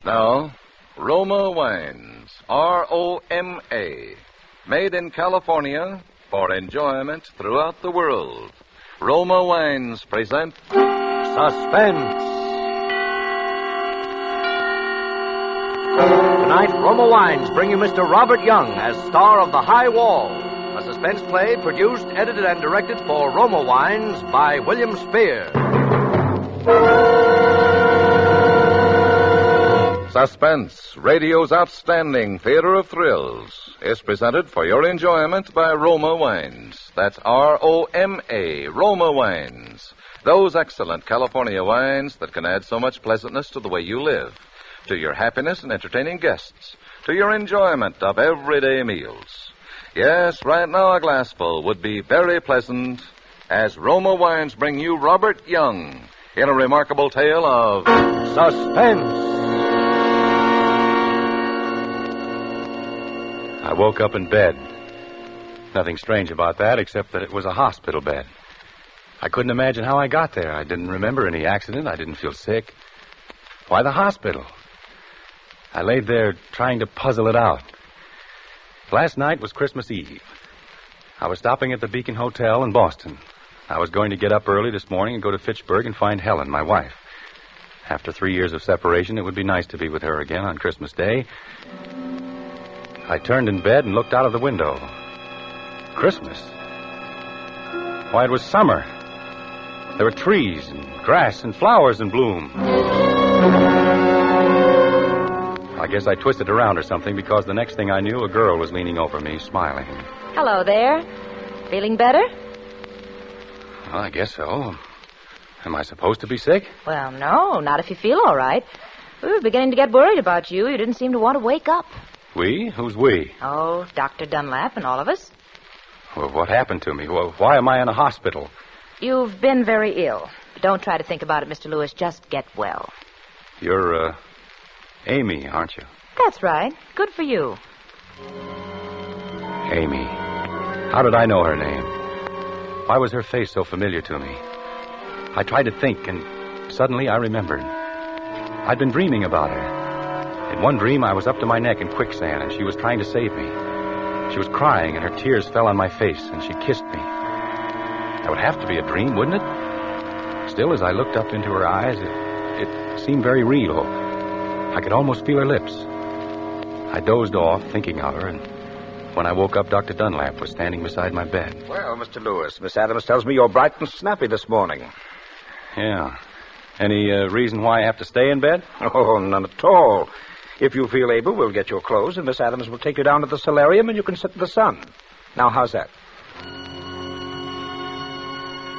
Now, Roma Wines, R-O-M-A, made in California for enjoyment throughout the world. Roma Wines present Suspense. Tonight, Roma Wines bring you Mr. Robert Young as star of The High Wall, a suspense play produced, edited, and directed for Roma Wines by William Spear. Suspense, radio's outstanding theater of thrills, is presented for your enjoyment by Roma Wines. That's R-O-M-A, Roma Wines. Those excellent California wines that can add so much pleasantness to the way you live, to your happiness in entertaining guests, to your enjoyment of everyday meals. Yes, right now a glassful would be very pleasant as Roma Wines bring you Robert Young in a remarkable tale of Suspense. I woke up in bed. Nothing strange about that, except that it was a hospital bed. I couldn't imagine how I got there. I didn't remember any accident. I didn't feel sick. Why the hospital? I laid there trying to puzzle it out. Last night was Christmas Eve. I was stopping at the Beacon Hotel in Boston. I was going to get up early this morning and go to Fitchburg and find Helen, my wife. After 3 years of separation, it would be nice to be with her again on Christmas Day. I turned in bed and looked out of the window. Christmas? Why, it was summer. There were trees and grass and flowers in bloom. I guess I twisted around or something, because the next thing I knew, a girl was leaning over me, smiling. Hello there. Feeling better? Well, I guess so. Am I supposed to be sick? Well, no, not if you feel all right. We were beginning to get worried about you. You didn't seem to want to wake up. We? Who's we? Oh, Dr. Dunlap and all of us. Well, what happened to me? Well, why am I in a hospital? You've been very ill. Don't try to think about it, Mr. Lewis. Just get well. You're, Amy, aren't you? That's right. Good for you. Amy. How did I know her name? Why was her face so familiar to me? I tried to think, and suddenly I remembered. I'd been dreaming about her. In one dream, I was up to my neck in quicksand, and she was trying to save me. She was crying, and her tears fell on my face, and she kissed me. That would have to be a dream, wouldn't it? Still, as I looked up into her eyes, it seemed very real. I could almost feel her lips. I dozed off, thinking of her, and when I woke up, Dr. Dunlap was standing beside my bed. Well, Mr. Lewis, Miss Adams tells me you're bright and snappy this morning. Yeah. Any reason why I have to stay in bed? Oh, none at all. If you feel able, we'll get your clothes, and Miss Adams will take you down to the solarium, and you can sit in the sun. Now, how's that?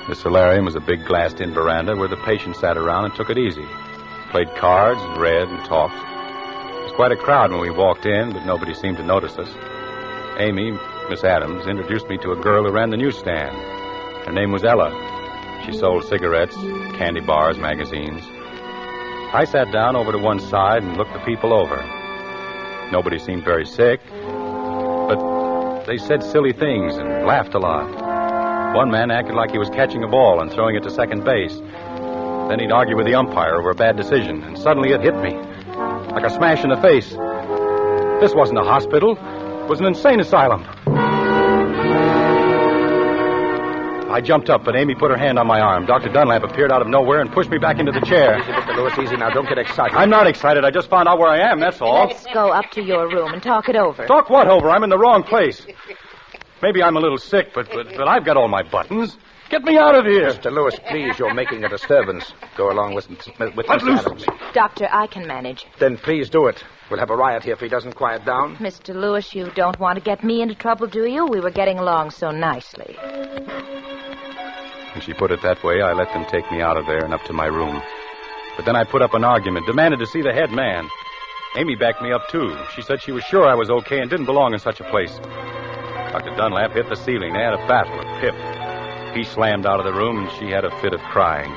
The solarium was a big glassed-in veranda where the patients sat around and took it easy. Played cards and read and talked. There was quite a crowd when we walked in, but nobody seemed to notice us. Amy, Miss Adams, introduced me to a girl who ran the newsstand. Her name was Ella. She sold cigarettes, candy bars, magazines. I sat down over to one side and looked the people over. Nobody seemed very sick, but they said silly things and laughed a lot. One man acted like he was catching a ball and throwing it to second base. Then he'd argue with the umpire over a bad decision, and suddenly it hit me, like a smash in the face. This wasn't a hospital. It was an insane asylum. I jumped up, but Amy put her hand on my arm. Dr. Dunlap appeared out of nowhere and pushed me back into the chair. Easy, Mr. Lewis, easy now. Don't get excited. I'm not excited. I just found out where I am, that's all. Let's go up to your room and talk it over. Talk what over? I'm in the wrong place. Maybe I'm a little sick, but I've got all my buttons. Get me out of here. Mr. Lewis, please, you're making a disturbance. Go along with Miss Adams. Doctor, I can manage. Then please do it. We'll have a riot here if he doesn't quiet down. Mr. Lewis, you don't want to get me into trouble, do you? We were getting along so nicely. When she put it that way, I let them take me out of there and up to my room. But then I put up an argument, demanded to see the head man. Amy backed me up, too. She said she was sure I was okay and didn't belong in such a place. Dr. Dunlap hit the ceiling. They had a battle, a pip. He slammed out of the room, and she had a fit of crying.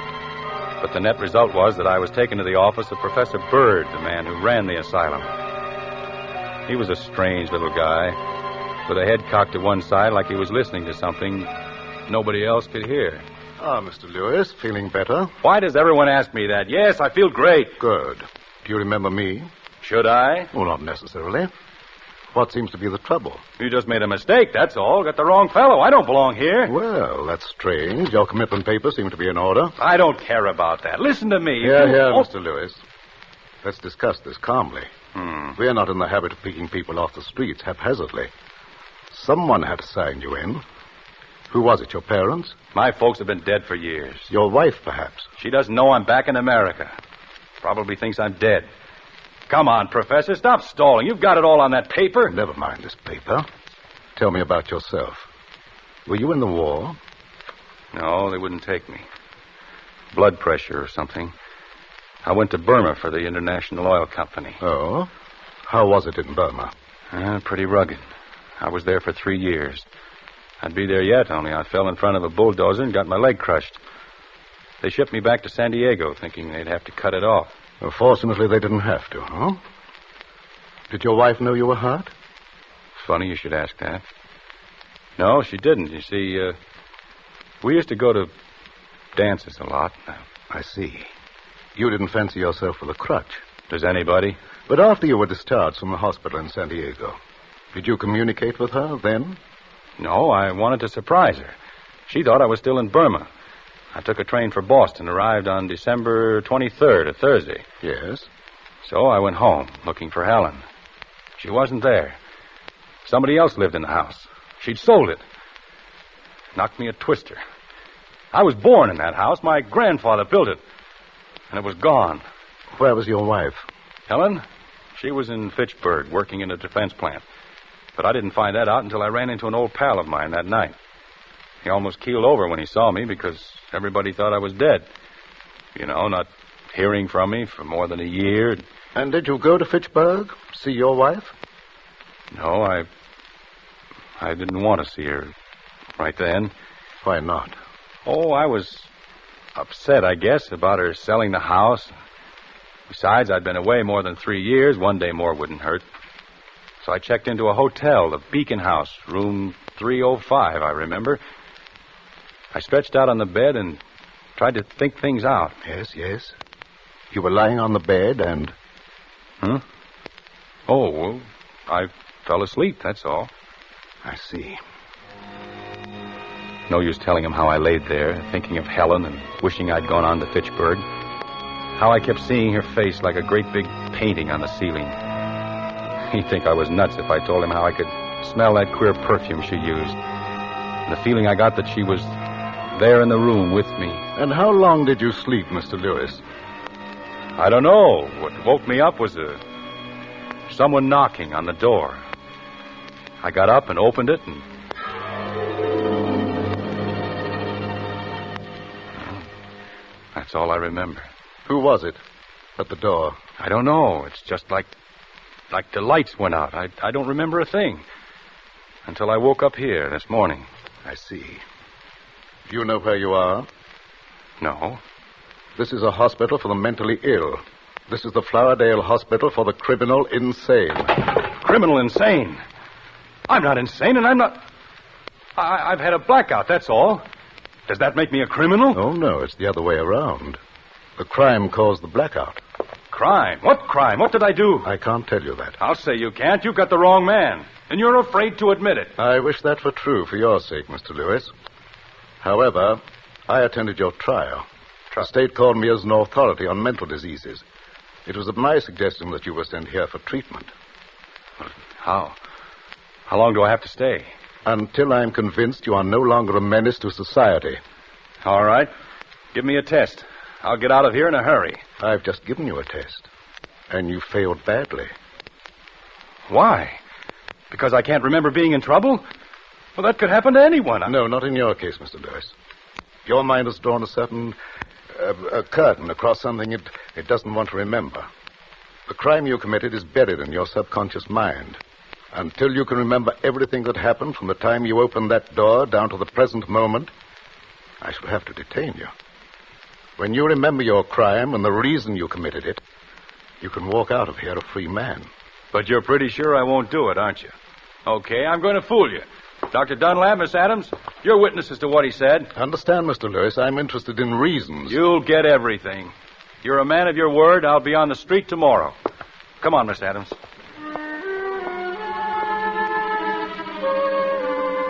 But the net result was that I was taken to the office of Professor Bird, the man who ran the asylum. He was a strange little guy, with a head cocked to one side like he was listening to something nobody else could hear. Ah, Mr. Lewis, feeling better? Why does everyone ask me that? Yes, I feel great. Good. Do you remember me? Should I? Well, not necessarily. What seems to be the trouble? You just made a mistake, that's all. Got the wrong fellow. I don't belong here. Well, that's strange. Your commitment papers seem to be in order. I don't care about that. Listen to me. Here, Oh. Mr. Lewis. Let's discuss this calmly. We're not in the habit of picking people off the streets haphazardly. Someone had signed you in. Who was it, your parents? My folks have been dead for years. Your wife, perhaps? She doesn't know I'm back in America. Probably thinks I'm dead. Come on, Professor, stop stalling. You've got it all on that paper. Never mind this paper. Tell me about yourself. Were you in the war? No, they wouldn't take me. Blood pressure or something. I went to Burma for the International Oil Company. Oh? How was it in Burma? Pretty rugged. I was there for 3 years. I'd be there yet, only I fell in front of a bulldozer and got my leg crushed. They shipped me back to San Diego, thinking they'd have to cut it off. Well, fortunately, they didn't have to, huh? Did your wife know you were hurt? Funny you should ask that. No, she didn't. You see, we used to go to dances a lot. I see. You didn't fancy yourself with a crutch. Does anybody? But after you were discharged from the hospital in San Diego, did you communicate with her then? No, I wanted to surprise her. She thought I was still in Burma. I took a train for Boston, arrived on December 23rd, a Thursday. Yes. So I went home, looking for Helen. She wasn't there. Somebody else lived in the house. She'd sold it. Knocked me a twister. I was born in that house. My grandfather built it. And it was gone. Where was your wife? Helen? She was in Fitchburg, working in a defense plant. But I didn't find that out until I ran into an old pal of mine that night. He almost keeled over when he saw me because everybody thought I was dead. You know, not hearing from me for more than a year. And did you go to Fitchburg, see your wife? No, I didn't want to see her right then. Why not? Oh, I was upset, I guess, about her selling the house. Besides, I'd been away more than 3 years. 1 day more wouldn't hurt. So I checked into a hotel, the Beacon House, room 305, I remember. I stretched out on the bed and tried to think things out. Yes. You were lying on the bed and... Oh, well, I fell asleep, that's all. I see. No use telling him how I laid there, thinking of Helen and wishing I'd gone on to Fitchburg. How I kept seeing her face like a great big painting on the ceiling. He'd think I was nuts if I told him how I could smell that queer perfume she used. And the feeling I got that she was there in the room with me. And how long did you sleep, Mr. Lewis? I don't know. What woke me up was someone knocking on the door. I got up and opened it and... That's all I remember. Who was it at the door? I don't know. It's just like the lights went out. I don't remember a thing until I woke up here this morning. I see. Do you know where you are? No. This is a hospital for the mentally ill. This is the Flowerdale Hospital for the criminal insane. Criminal insane? I'm not insane, and I'm not... I've had a blackout, that's all. Does that make me a criminal? Oh, no, it's the other way around. The crime caused the blackout. Crime? What crime? What did I do? I can't tell you that. I'll say you can't. You've got the wrong man. And you're afraid to admit it. I wish that were true for your sake, Mr. Lewis. However, I attended your trial. The state called me as an authority on mental diseases. It was at my suggestion that you were sent here for treatment. How? How long do I have to stay? Until I'm convinced you are no longer a menace to society. All right. Give me a test. I'll get out of here in a hurry. I've just given you a test. And you failed badly. Why? Because I can't remember being in trouble? Well, that could happen to anyone. No, not in your case, Mr. Lewis. Your mind has drawn a certain a curtain across something it doesn't want to remember. The crime you committed is buried in your subconscious mind. Until you can remember everything that happened from the time you opened that door down to the present moment, I shall have to detain you. When you remember your crime and the reason you committed it, you can walk out of here a free man. But you're pretty sure I won't do it, aren't you? Okay, I'm going to fool you. Dr. Dunlap, Miss Adams, you're witnesses to what he said. Understand, Mr. Lewis, I'm interested in reasons. You'll get everything. You're a man of your word. I'll be on the street tomorrow. Come on, Miss Adams.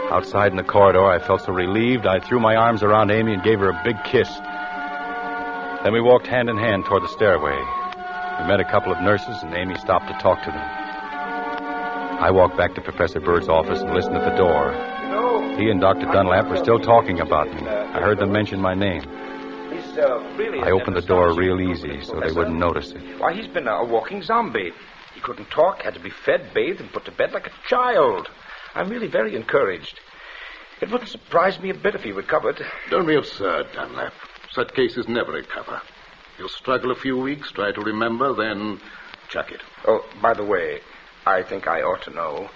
Outside in the corridor, I felt so relieved, I threw my arms around Amy and gave her a big kiss. Then we walked hand in hand toward the stairway. We met a couple of nurses, and Amy stopped to talk to them. I walked back to Professor Bird's office and listened at the door. He and Dr. Dunlap were still talking about me. I heard them mention my name. I opened the door real easy so they wouldn't notice it. Why, he's been a walking zombie. He couldn't talk, had to be fed, bathed, and put to bed like a child. I'm really very encouraged. It wouldn't surprise me a bit if he recovered. Don't be absurd, Dunlap. Such cases never recover. You'll struggle a few weeks, try to remember, then chuck it. Oh, by the way, I think I ought to know.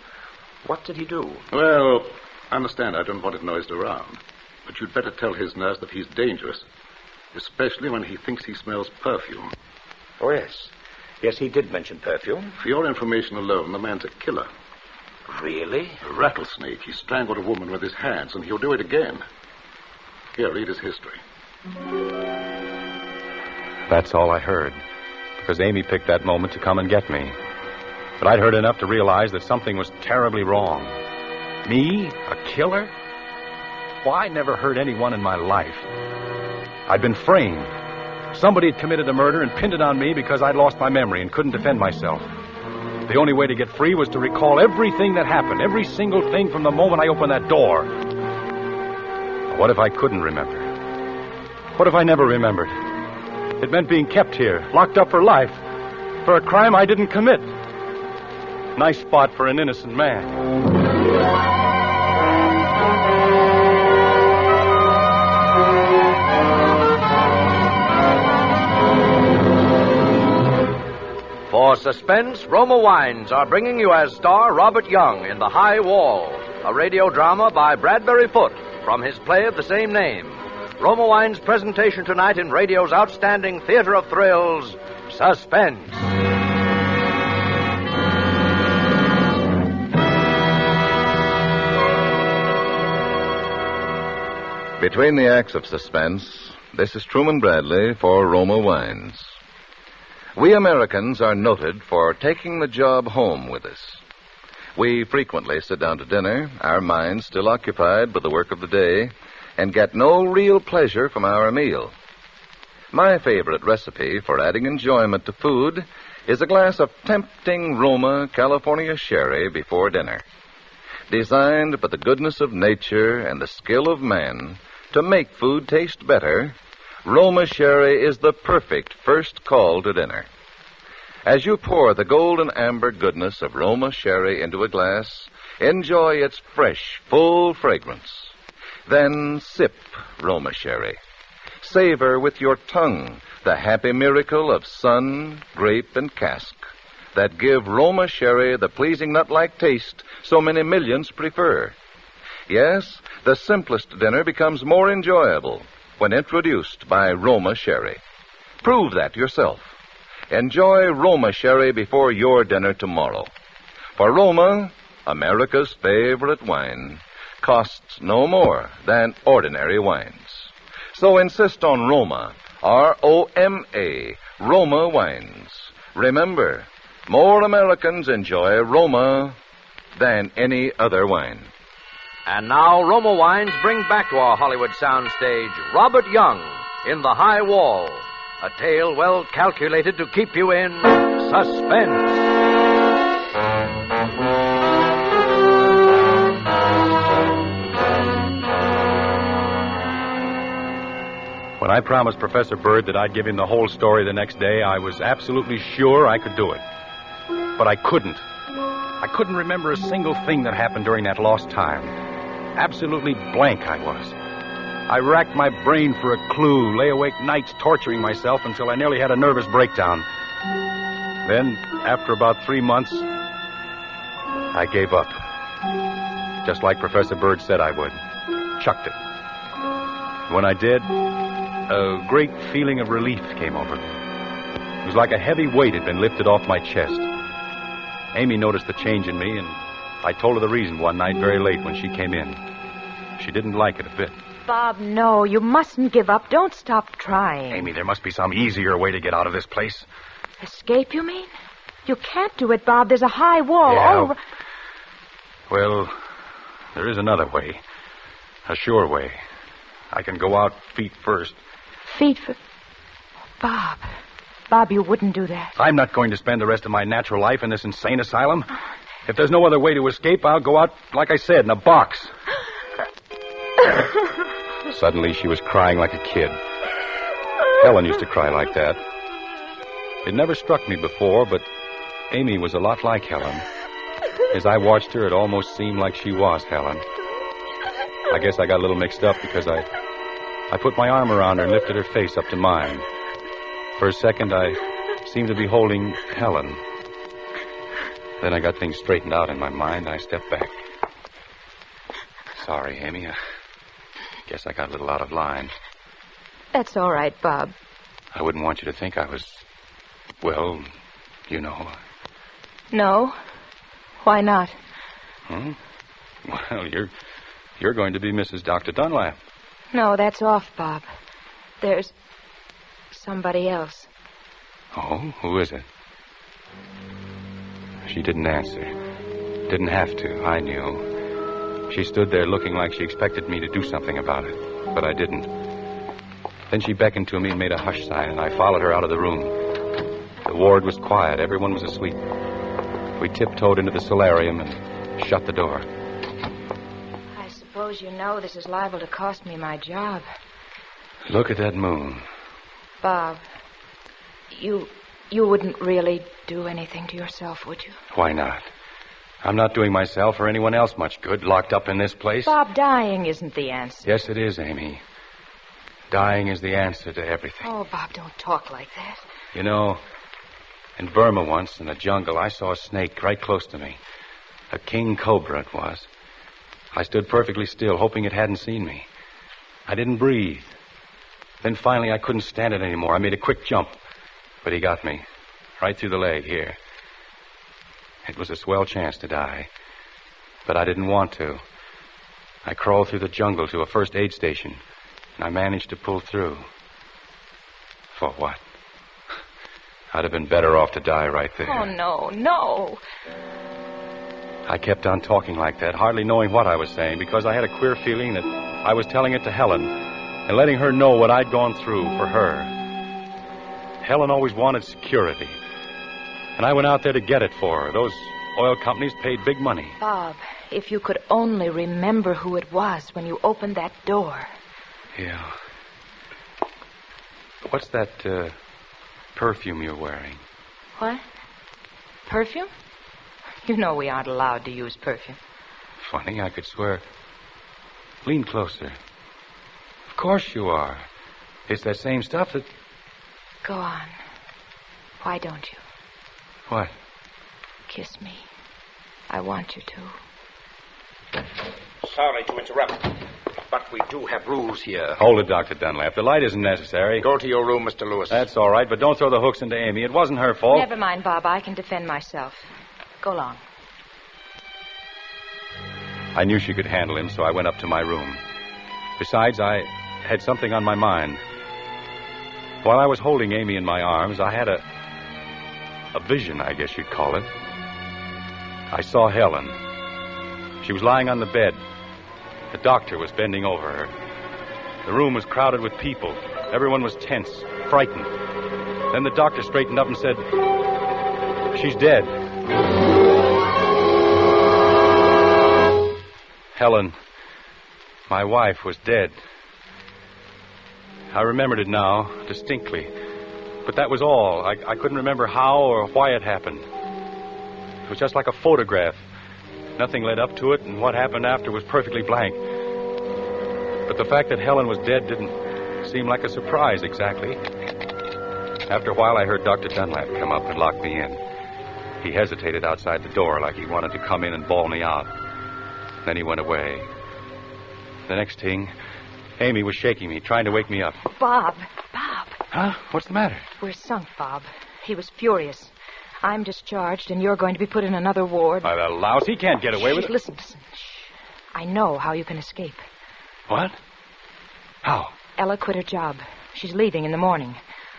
What did he do? Well, understand I don't want it noised around. But you'd better tell his nurse that he's dangerous. Especially when he thinks he smells perfume. Oh, yes. Yes, he did mention perfume. For your information alone, the man's a killer. Really? A rattlesnake. He strangled a woman with his hands, and he'll do it again. Here, read his history. That's all I heard, because Amy picked that moment to come and get me. But I'd heard enough to realize that something was terribly wrong. Me? A killer? Why, I never heard anyone in my life. I'd been framed. Somebody had committed a murder and pinned it on me because I'd lost my memory and couldn't defend myself. The only way to get free was to recall everything that happened, every single thing from the moment I opened that door. What if I couldn't remember? What if I never remembered? It meant being kept here, locked up for life, for a crime I didn't commit. Nice spot for an innocent man. For Suspense, Roma Wines are bringing you as star Robert Young in The High Wall, a radio drama by Bradbury Foote from his play of the same name. Roma Wines' presentation tonight in radio's outstanding theater of thrills, Suspense. Between the acts of Suspense, this is Truman Bradley for Roma Wines. We Americans are noted for taking the job home with us. We frequently sit down to dinner, our minds still occupied with the work of the day, and get no real pleasure from our meal. My favorite recipe for adding enjoyment to food is a glass of tempting Roma California sherry before dinner. Designed by the goodness of nature and the skill of man to make food taste better, Roma sherry is the perfect first call to dinner. As you pour the golden amber goodness of Roma sherry into a glass, enjoy its fresh, full fragrance. Then sip Roma sherry. Savor with your tongue the happy miracle of sun, grape, and cask that give Roma sherry the pleasing nut-like taste so many millions prefer. Yes, the simplest dinner becomes more enjoyable when introduced by Roma sherry. Prove that yourself. Enjoy Roma sherry before your dinner tomorrow. For Roma, America's favorite wine, costs no more than ordinary wines. So insist on Roma, R-O-M-A, Roma wines. Remember, more Americans enjoy Roma than any other wine. And now Roma Wines bring back to our Hollywood soundstage Robert Young in The High Wall, a tale well calculated to keep you in suspense. When I promised Professor Bird that I'd give him the whole story the next day, I was absolutely sure I could do it. But I couldn't. I couldn't remember a single thing that happened during that lost time. Absolutely blank I was. I racked my brain for a clue, lay awake nights torturing myself until I nearly had a nervous breakdown. Then, after about 3 months, I gave up. Just like Professor Bird said I would. Chucked it. When I did, a great feeling of relief came over me. It was like a heavy weight had been lifted off my chest. Amy noticed the change in me, and I told her the reason one night very late when she came in. She didn't like it a bit. Bob, no. You mustn't give up. Don't stop trying. Amy, there must be some easier way to get out of this place. Escape, you mean? You can't do it, Bob. There's a high wall. Yeah. Well, there is another way. A sure way. I can go out feet first. Feet for... Bob. Bob, you wouldn't do that. I'm not going to spend the rest of my natural life in this insane asylum. If there's no other way to escape, I'll go out, like I said, in a box. Suddenly, she was crying like a kid. Helen used to cry like that. It never struck me before, but Amy was a lot like Helen. As I watched her, it almost seemed like she was Helen. I guess I got a little mixed up because I put my arm around her and lifted her face up to mine. For a second, I seemed to be holding Helen. Then I got things straightened out in my mind, and I stepped back. Sorry, Amy. I guess I got a little out of line. That's all right, Bob. I wouldn't want you to think I was, well, you know. No? Why not? Well, you're going to be Mrs. Dr. Dunlap. No, that's off, Bob. There's somebody else. Oh, who is it? She didn't answer. Didn't have to, I knew. She stood there looking like she expected me to do something about it, but I didn't. Then she beckoned to me and made a hush sign, and I followed her out of the room. The ward was quiet. Everyone was asleep. We tiptoed into the solarium and shut the door. I suppose you know this is liable to cost me my job. Look at that moon. Bob, you wouldn't really do anything to yourself, would you? Why not? I'm not doing myself or anyone else much good locked up in this place. Bob, dying isn't the answer. Yes, it is, Amy. Dying is the answer to everything. Oh, Bob, don't talk like that. You know, in Burma once, in the jungle, I saw a snake right close to me. A king cobra it was. I stood perfectly still, hoping it hadn't seen me. I didn't breathe. Then finally I couldn't stand it anymore. I made a quick jump. But he got me. Right through the leg, here. It was a swell chance to die. But I didn't want to. I crawled through the jungle to a first aid station. And I managed to pull through. For what? I'd have been better off to die right there. Oh, no. I kept on talking like that, hardly knowing what I was saying, because I had a queer feeling that I was telling it to Helen and letting her know what I'd gone through for her. Helen always wanted security, and I went out there to get it for her. Those oil companies paid big money. Bob, if you could only remember who it was when you opened that door. Yeah. What's that perfume you're wearing? What? Perfume? You know we aren't allowed to use perfume. Funny, I could swear. Lean closer. Of course you are. It's that same stuff that... Go on. Why don't you? What? Kiss me. I want you to. Sorry to interrupt, but we do have rules here. Hold it, Dr. Dunlap. The light isn't necessary. Go to your room, Mr. Lewis. That's all right, but don't throw the hooks into Amy. It wasn't her fault. Never mind, Bob. I can defend myself. Go along. I knew she could handle him, so I went up to my room. Besides, I had something on my mind. While I was holding Amy in my arms, I had a vision, I guess you'd call it. I saw Helen. She was lying on the bed. The doctor was bending over her. The room was crowded with people. Everyone was tense, frightened. Then the doctor straightened up and said, "She's dead." Helen, my wife, was dead. I remembered it now, distinctly. But that was all. I couldn't remember how or why it happened. It was just like a photograph. Nothing led up to it, and what happened after was perfectly blank. But the fact that Helen was dead didn't seem like a surprise exactly. After a while, I heard Dr. Dunlap come up and lock me in. He hesitated outside the door like he wanted to come in and bawl me out. Then he went away. The next thing, Amy was shaking me, trying to wake me up. Bob. Huh? What's the matter? We're sunk, Bob. He was furious. I'm discharged, and you're going to be put in another ward. By the louse, he can't get away with it. Listen. Shh. I know how you can escape. What? How? Ella quit her job. She's leaving in the morning.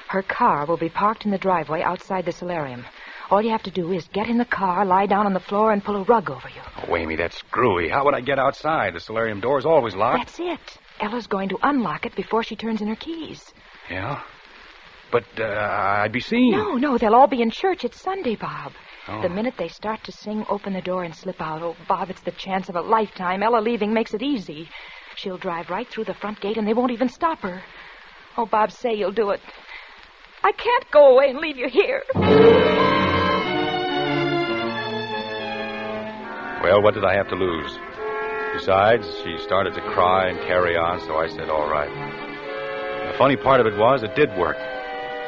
Her car will be parked in the driveway outside the solarium. All you have to do is get in the car, lie down on the floor, and pull a rug over you. Oh, Amy, that's screwy. How would I get outside? The solarium door is always locked. That's it. Ella's going to unlock it before she turns in her keys. Yeah? But I'd be seen. No, they'll all be in church. It's Sunday, Bob. Oh. The minute they start to sing, open the door and slip out. Oh, Bob, it's the chance of a lifetime. Ella leaving makes it easy. She'll drive right through the front gate, and they won't even stop her. Oh, Bob, say you'll do it. I can't go away and leave you here. Well, what did I have to lose? Besides, she started to cry and carry on, so I said, all right. The funny part of it was, it did work.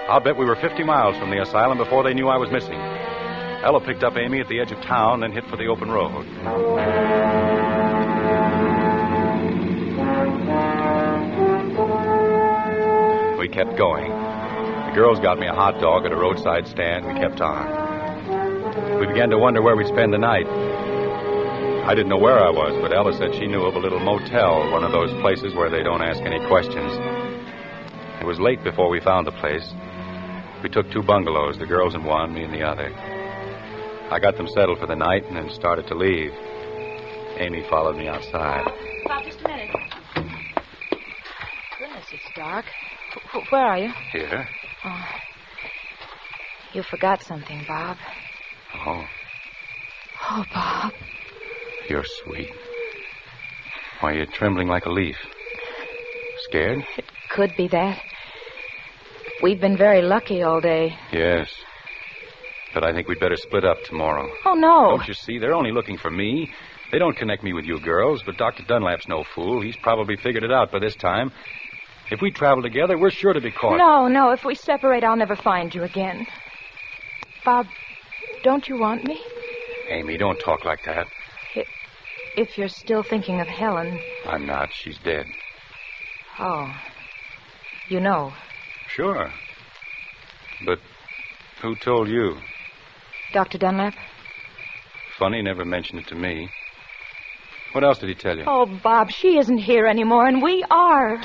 I'll bet we were 50 miles from the asylum before they knew I was missing. Ella picked up Amy at the edge of town, then hit for the open road. We kept going. The girls got me a hot dog at a roadside stand. We kept on. We began to wonder where we'd spend the night. I didn't know where I was, but Ella said she knew of a little motel, one of those places where they don't ask any questions. It was late before we found the place. We took 2 bungalows, the girls in one, me in the other. I got them settled for the night and then started to leave. Amy followed me outside. Bob, just a minute. Goodness, it's dark. Where are you? Here? Oh. You forgot something, Bob. Oh, Oh, Bob. you're sweet. Why, you're trembling like a leaf. Scared? It could be that. We've been very lucky all day. Yes. But I think we'd better split up tomorrow. Oh, no. Don't you see? They're only looking for me. They don't connect me with you girls, but Dr. Dunlap's no fool. He's probably figured it out by this time. If we travel together, we're sure to be caught. No. If we separate, I'll never find you again. Bob, don't you want me? Amy, don't talk like that. If you're still thinking of Helen. I'm not. She's dead. Oh. You know. Sure. But who told you? Dr. Dunlap? Funny, never mentioned it to me. What else did he tell you? Oh, Bob, she isn't here anymore, and we are.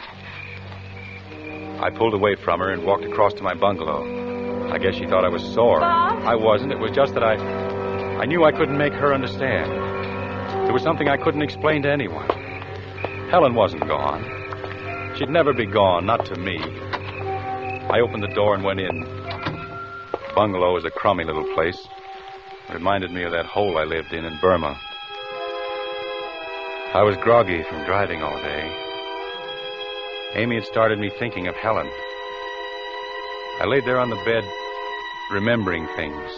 I pulled away from her and walked across to my bungalow. I guess she thought I was sore. Bob? I wasn't. It was just that I knew I couldn't make her understand. There was something I couldn't explain to anyone. Helen wasn't gone. She'd never be gone, not to me. I opened the door and went in. The bungalow was a crummy little place. It reminded me of that hole I lived in Burma. I was groggy from driving all day. Amy had started me thinking of Helen. I laid there on the bed, remembering things.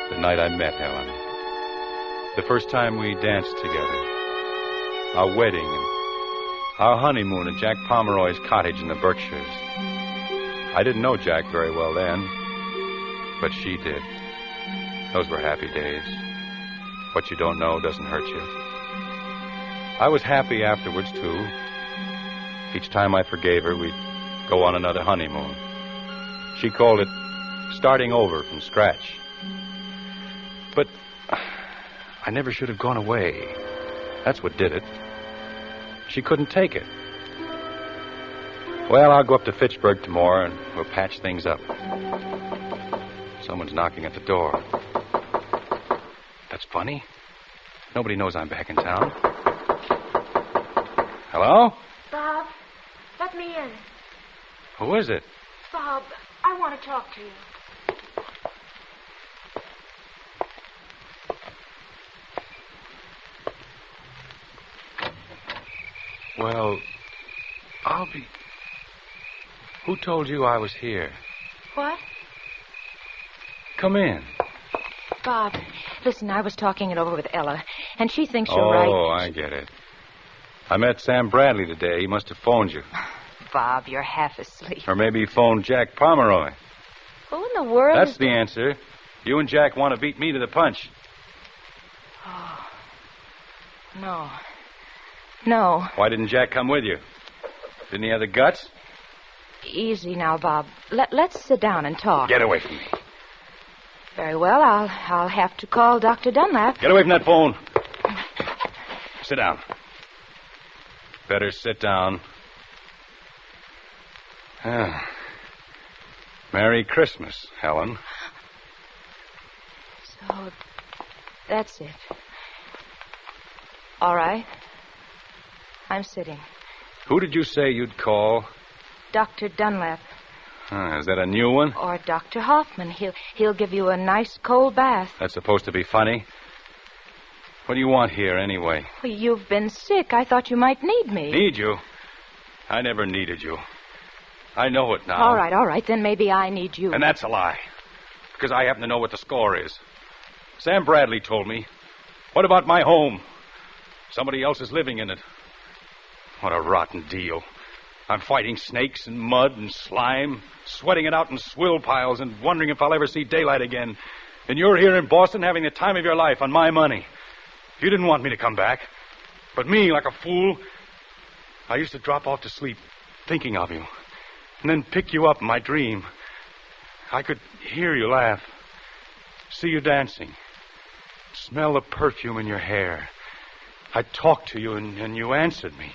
The night I met Helen. The first time we danced together. Our wedding and our honeymoon at Jack Pomeroy's cottage in the Berkshires. I didn't know Jack very well then, but she did. Those were happy days. What you don't know doesn't hurt you. I was happy afterwards, too. Each time I forgave her, we'd go on another honeymoon. She called it starting over from scratch. But I never should have gone away. That's what did it. She couldn't take it. Well, I'll go up to Fitchburg tomorrow and we'll patch things up. Someone's knocking at the door. That's funny. Nobody knows I'm back in town. Hello? Bob, let me in. Who is it? Bob, I want to talk to you. Well, I'll be... Who told you I was here? What? Come in. Bob, listen, I was talking it over with Ella, and she thinks you're right. Oh, I get it. I met Sam Bradley today. He must have phoned you. Bob, you're half asleep. Or maybe he phoned Jack Pomeroy. Who in the world That's is... the answer. You and Jack want to beat me to the punch. Oh. No. No. Why didn't Jack come with you? Didn't he have the guts? Easy now, Bob. Let's sit down and talk. Get away from me. Very well. I'll have to call Dr. Dunlap. Get away from that phone. Sit down. Better sit down. Ah. Merry Christmas, Helen. So, that's it. All right. I'm sitting. Who did you say you'd call? Dr. Dunlap. Is that a new one? Or Dr. Hoffman. He'll give you a nice cold bath. That's supposed to be funny. What do you want here, anyway? Well, you've been sick. I thought you might need me. Need you? I never needed you. I know it now. All right. Then maybe I need you. And that's a lie. Because I happen to know what the score is. Sam Bradley told me. What about my home? Somebody else is living in it. What a rotten deal. I'm fighting snakes and mud and slime, sweating it out in swill piles and wondering if I'll ever see daylight again. And you're here in Boston having the time of your life on my money. You didn't want me to come back. But me, like a fool, I used to drop off to sleep thinking of you. And then pick you up in my dream. I could hear you laugh, see you dancing, smell the perfume in your hair. I'd talk to you and you answered me.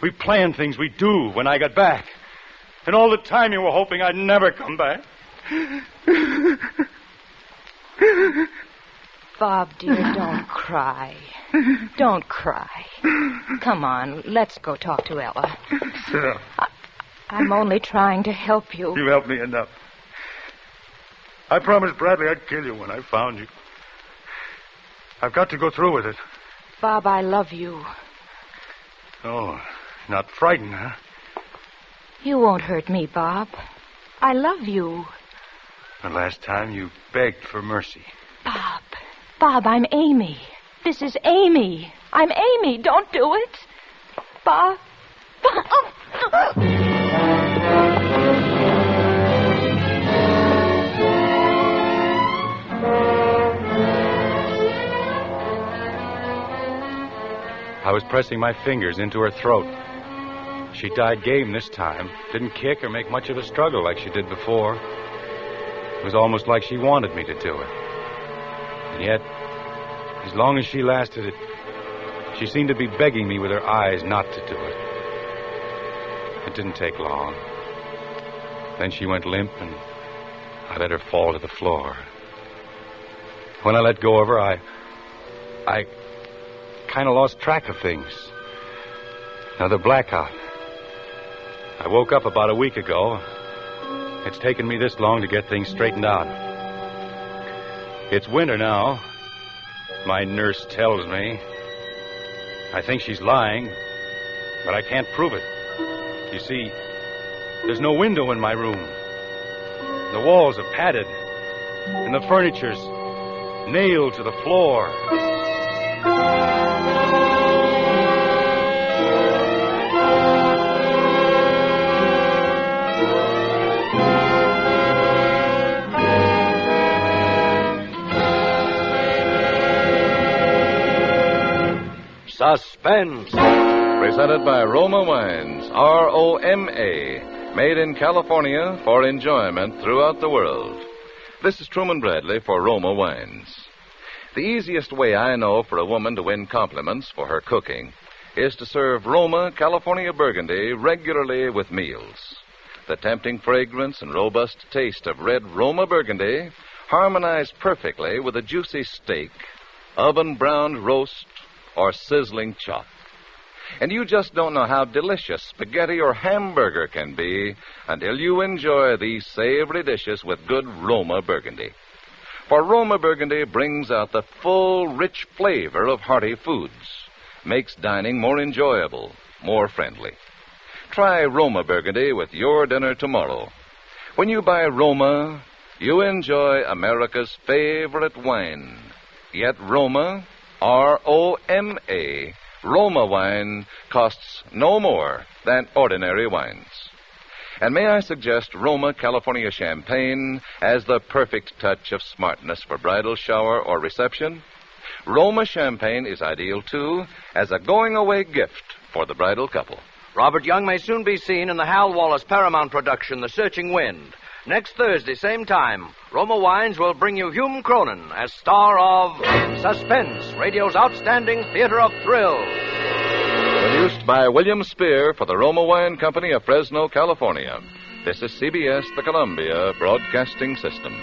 We planned things we'd do when I got back. And all the time you were hoping I'd never come back. Bob, dear, don't cry. Don't cry. Come on, let's go talk to Ella. Sure. I'm only trying to help you. You helped me enough. I promised Bradley I'd kill you when I found you. I've got to go through with it. Bob, I love you. Oh, not frightened, huh? You won't hurt me, Bob. I love you. The last time you begged for mercy. Bob, I'm Amy. This is Amy. I'm Amy. Don't do it. Bob. I was pressing my fingers into her throat. She died game this time. Didn't kick or make much of a struggle like she did before. It was almost like she wanted me to do it. And yet, as long as she lasted, she seemed to be begging me with her eyes not to do it. It didn't take long. Then she went limp, and I let her fall to the floor. When I let go of her, I kind of lost track of things. Another blackout. I woke up about a week ago. It's taken me this long to get things straightened out. It's winter now. My nurse tells me. I think she's lying, but I can't prove it. You see, there's no window in my room. The walls are padded, and the furniture's nailed to the floor. Suspense. Presented by Roma Wines, R-O-M-A, made in California for enjoyment throughout the world. This is Truman Bradley for Roma Wines. The easiest way I know for a woman to win compliments for her cooking is to serve Roma California Burgundy regularly with meals. The tempting fragrance and robust taste of red Roma Burgundy harmonize perfectly with a juicy steak, oven-browned roast, or sizzling chop. And you just don't know how delicious spaghetti or hamburger can be until you enjoy these savory dishes with good Roma Burgundy. For Roma Burgundy brings out the full, rich flavor of hearty foods, makes dining more enjoyable, more friendly. Try Roma Burgundy with your dinner tomorrow. When you buy Roma, you enjoy America's favorite wine. Yet Roma, R-O-M-A, Roma wine costs no more than ordinary wines. And may I suggest Roma California Champagne as the perfect touch of smartness for bridal shower or reception? Roma Champagne is ideal, too, as a going-away gift for the bridal couple. Robert Young may soon be seen in the Hal Wallace Paramount production, The Searching Wind. Next Thursday, same time, Roma Wines will bring you Hume Cronin as star of Suspense, radio's outstanding theater of thrills. Produced by William Spear for the Roma Wine Company of Fresno, California. This is CBS, the Columbia Broadcasting System.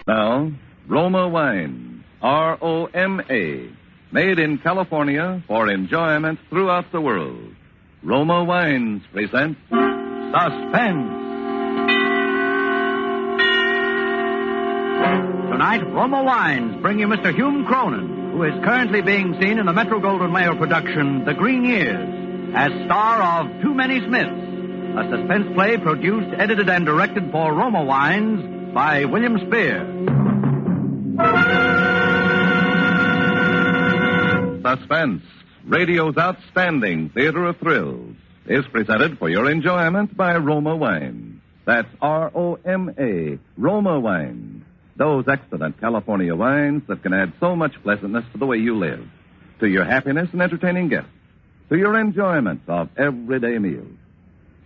Now, Roma Wines, R-O-M-A, made in California for enjoyment throughout the world. Roma Wines present Suspense. Tonight, Roma Wines bring you Mr. Hume Cronin, who is currently being seen in the Metro-Goldwyn-Mayer production, The Green Years, as star of Too Many Smiths, a suspense play produced, edited, and directed for Roma Wines by William Spear. Suspense, radio's outstanding theater of thrills, is presented for your enjoyment by Roma Wines. That's R-O-M-A, Roma Wines. Those excellent California wines that can add so much pleasantness to the way you live, to your happiness and entertaining guests, to your enjoyment of everyday meals.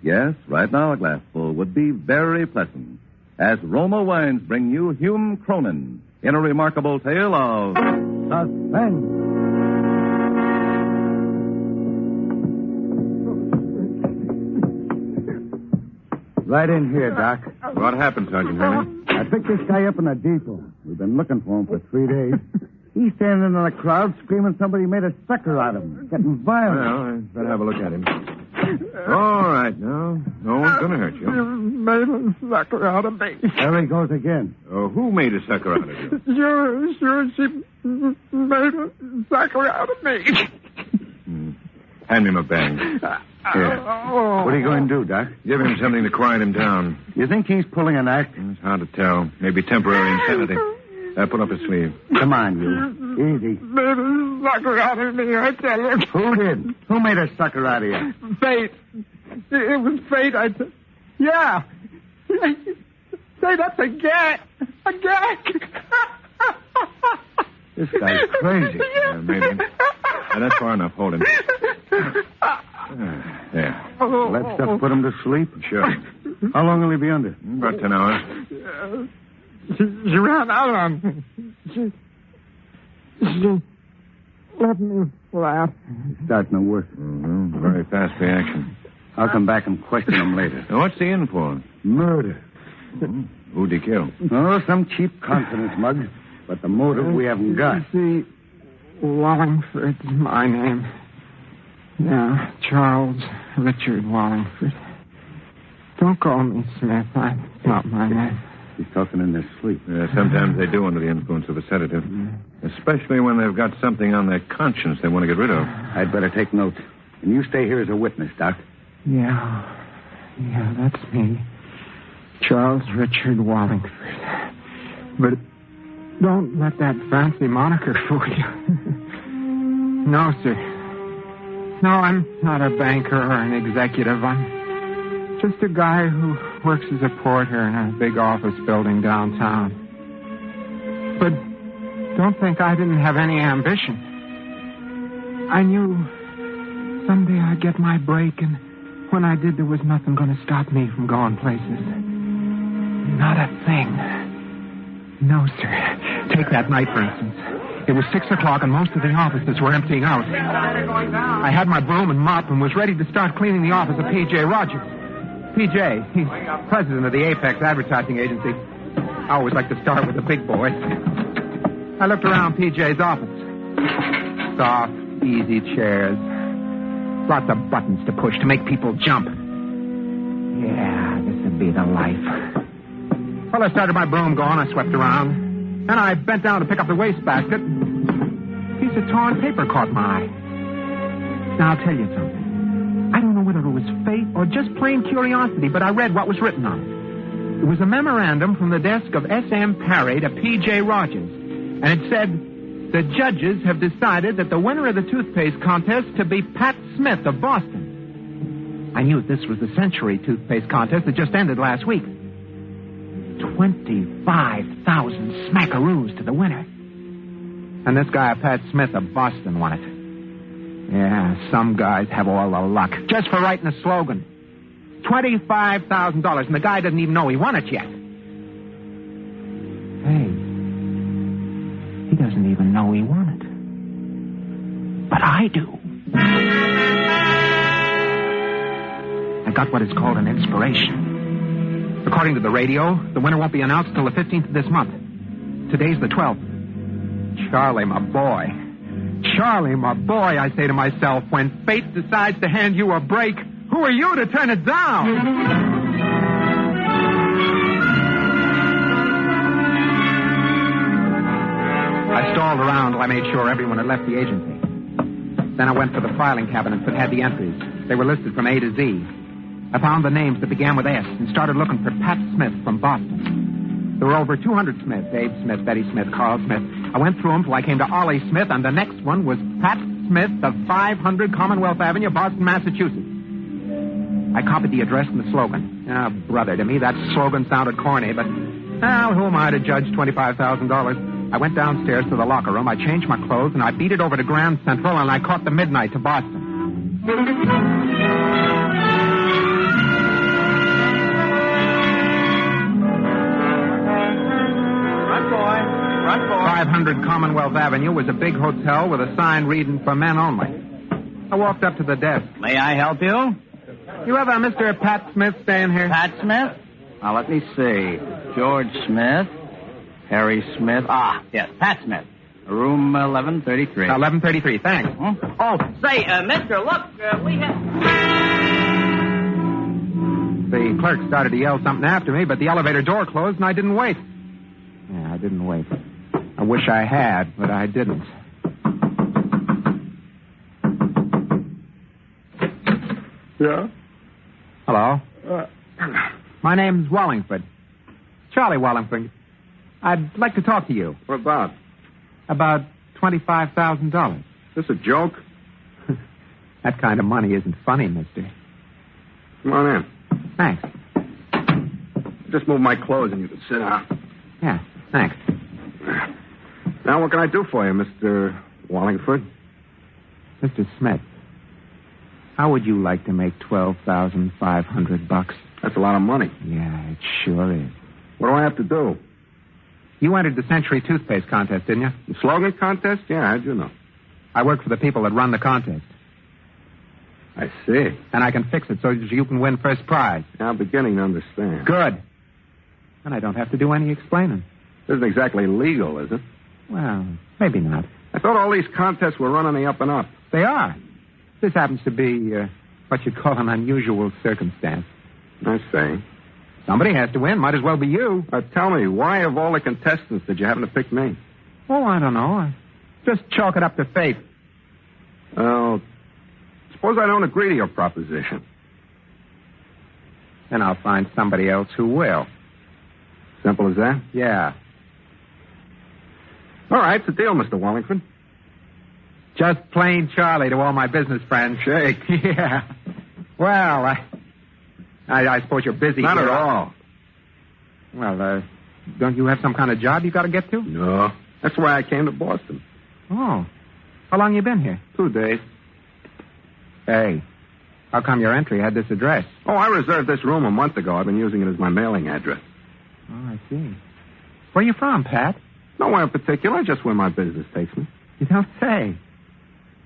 Yes, right now a glassful would be very pleasant, as Roma Wines bring you Hume Cronin in a remarkable tale of suspense. Right in here, Doc. What happened, Sergeant Henry? I picked this guy up in a depot. We've been looking for him for 3 days. He's standing in the crowd screaming somebody made a sucker out of him. Getting violent. Well, I better have a look at him. All right, now. No one's going to hurt you. You made a sucker out of me. There he goes again. Oh, who made a sucker out of you? Sure, she made a sucker out of me. Hand me my bag. Here. What are you going to do, Doc? Give him something to quiet him down. You think he's pulling an act? It's hard to tell. Maybe temporary insanity. Pull up his sleeve. Come on, you. Easy. Made a sucker out of me, I tell you. Who did? Who made a sucker out of you? Fate. It was fate, Yeah. Say, that's a gag. A gag. This guy's crazy. Yeah, maybe. That's far enough. Hold him. There. Let stuff put him to sleep? Sure. How long will he be under? About 10 hours. She ran out on me. She let me laugh. It's starting to work. Mm-hmm. Very fast reaction. I'll come back and question him later. Now, what's he in for? Murder. Mm-hmm. Who'd he kill? Oh, some cheap confidence mug. But the motive we haven't got. See, Wallingford's my name. Yeah, Charles Richard Wallingford. Don't call me Smith. That's not my name. He's talking in their sleep. Yeah, sometimes they do under the influence of a sedative. Especially when they've got something on their conscience they want to get rid of. I'd better take note. And you stay here as a witness, Doc. Yeah, that's me. Charles Richard Wallingford. But don't let that fancy moniker fool you. No, sir. No, I'm not a banker or an executive. I'm just a guy who works as a porter in a big office building downtown. But don't think I didn't have any ambition. I knew someday I'd get my break, and when I did, there was nothing going to stop me from going places. Not a thing. No, sir. Take that night, for instance. It was 6 o'clock, and most of the offices were emptying out. I had my broom and mop and was ready to start cleaning the office of P.J. Rogers. P.J., he's president of the Apex Advertising Agency. I always like to start with the big boys. I looked around P.J.'s office. Soft, easy chairs. Lots of buttons to push to make people jump. Yeah, this would be the life. Well, I started my broom going. I swept around. Then I bent down to pick up the wastebasket. A piece of torn paper caught my eye. Now, I'll tell you something. I don't know whether it was fate or just plain curiosity, but I read what was written on it. It was a memorandum from the desk of S.M. Parry to P.J. Rogers. And it said, the judges have decided that the winner of the toothpaste contest to be Pat Smith of Boston. I knew this was the Century toothpaste contest that just ended last week. 25,000 smackaroos to the winner. And this guy, Pat Smith of Boston, won it. Yeah, some guys have all the luck. Just for writing a slogan. $25,000, and the guy doesn't even know he won it yet. Hey, he doesn't even know he won it. But I do. I got what is called an inspiration. According to the radio, the winner won't be announced until the 15th of this month. Today's the 12th. Charlie, my boy. Charlie, my boy, I say to myself, when fate decides to hand you a break, who are you to turn it down? I stalled around till I made sure everyone had left the agency. Then I went for the filing cabinets that had the entries. They were listed from A to Z. I found the names that began with S and started looking for Pat Smith from Boston. There were over 200 Smiths, Abe Smith, Betty Smith, Carl Smith. I went through them till I came to Ollie Smith, and the next one was Pat Smith of 500 Commonwealth Avenue, Boston, Massachusetts. I copied the address and the slogan. Ah, brother, to me that slogan sounded corny, but, well, who am I to judge $25,000? I went downstairs to the locker room, I changed my clothes, and I beat it over to Grand Central, and I caught the midnight to Boston. Run, boy. 500 Commonwealth Avenue was a big hotel with a sign reading for men only. I walked up to the desk. May I help you? You have a Mr. Pat Smith staying here? Pat Smith? Now, let me see. George Smith. Harry Smith. Ah, yes, Pat Smith. Room 1133. 1133, thanks. Oh, say, mister, look, we have... The clerk started to yell something after me, but the elevator door closed and I didn't wait. Yeah, I didn't wait. I wish I had, but I didn't. Yeah? Hello? My name's Wallingford. Charlie Wallingford. I'd like to talk to you. What about? About $25,000. Is this a joke? That kind of money isn't funny, mister. Come on in. Thanks. Just move my clothes and you can sit down. Yeah, thanks. Now, what can I do for you, Mr. Wallingford? Mr. Smith, how would you like to make $12,500? That's a lot of money. Yeah, it sure is. What do I have to do? You entered the Century Toothpaste contest, didn't you? The slogan contest? Yeah, how'd you know? I work for the people that run the contest. I see. And I can fix it so you can win first prize. Now I'm beginning to understand. Good. And I don't have to do any explaining. This isn't exactly legal, is it? Well, maybe not. I thought all these contests were run on the up and up. They are. This happens to be what you'd call an unusual circumstance. I see. Somebody has to win. Might as well be you. Tell me, why of all the contestants did you happen to pick me? Oh, I don't know. Just chalk it up to fate. Well, suppose I don't agree to your proposition. Then I'll find somebody else who will. Simple as that? Yeah. All right, it's a deal, Mr. Wallingford. Just plain Charlie to all my business friends. Shake. Yeah. Well, I suppose you're busy. Not here. at all. Well, don't you have some kind of job you got to get to? No. That's why I came to Boston. Oh. How long you been here? 2 days. Hey, how come your entry had this address? Oh, I reserved this room a month ago. I've been using it as my mailing address. Oh, I see. Where you from, Pat? Nowhere in particular, just where my business takes me. You don't say.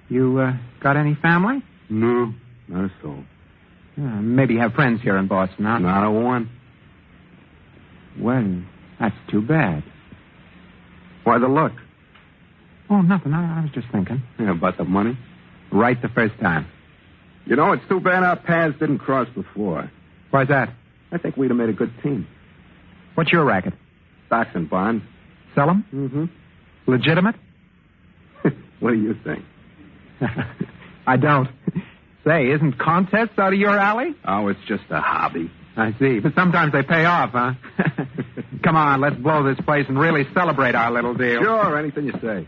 You, got any family? No, not a soul. Maybe you have friends here in Boston, huh? Not a one. Well, that's too bad. Why the look? Oh, nothing. I was just thinking. Yeah, about the money? Right the first time. You know, it's too bad our paths didn't cross before. Why's that? I think we'd have made a good team. What's your racket? Stocks and bonds. Sell 'em? Mm-hmm. Legitimate? What do you think? I don't. Say, isn't contests out of your alley? Oh, it's just a hobby. I see. But sometimes they pay off, huh? Come on, let's blow this place and really celebrate our little deal. Sure, anything you say.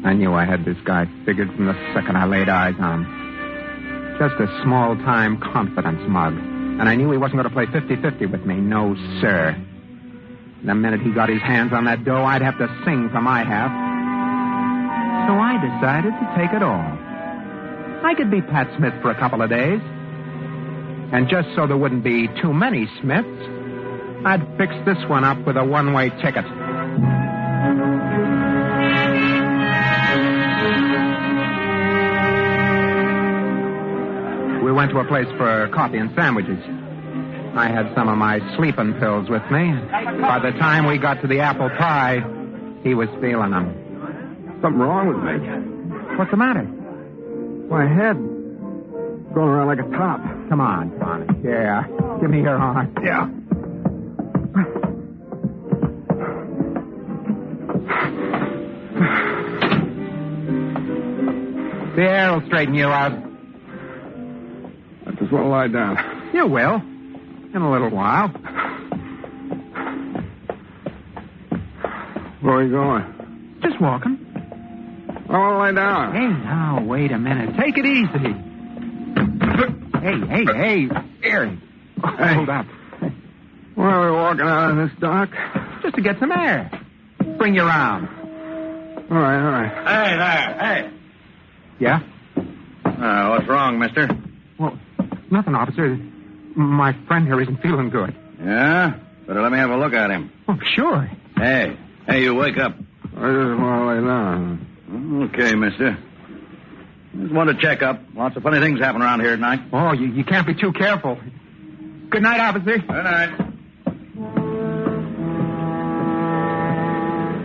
I knew I had this guy figured from the second I laid eyes on him. Just a small-time confidence mug. And I knew he wasn't going to play 50-50 with me. No, sir. The minute he got his hands on that dough, I'd have to sing for my half. So I decided to take it all. I could be Pat Smith for a couple of days. And just so there wouldn't be too many Smiths, I'd fix this one up with a one-way ticket. We went to a place for coffee and sandwiches. I had some of my sleeping pills with me. By the time we got to the apple pie, he was feeling them. Something wrong with me. What's the matter? My head going around like a top. Come on. Yeah. Give me your arm. Yeah. The air will straighten you out. I just want to lie down. You will. In a little while. Where are you going? Just walking. I want to lie down. Hey, now, wait a minute. Take it easy. Hey. Here. Hold up. Why are we walking out in this dark? Just to get some air. Bring you around. All right. Hey there. Hey. Yeah? What's wrong, mister? Well, nothing, officer. My friend here isn't feeling good. Yeah? Better let me have a look at him. Oh, sure. Hey, you wake up. I just want to lay down. Okay, mister. Just wanted to check up. Lots of funny things happen around here at night. Oh, you can't be too careful. Good night, officer. Good night.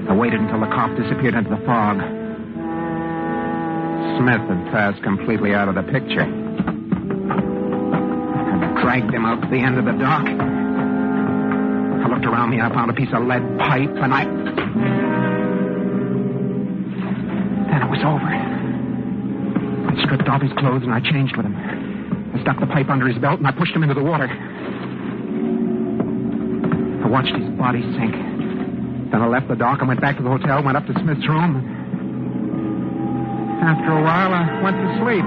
I waited until the cop disappeared into the fog. Smith had passed completely out of the picture. I dragged him out to the end of the dock. I looked around me and I found a piece of lead pipe, and then it was over. I stripped off his clothes and I changed with him. I stuck the pipe under his belt and I pushed him into the water. I watched his body sink. Then I left the dock and went back to the hotel, went up to Smith's room. After a while, I went to sleep.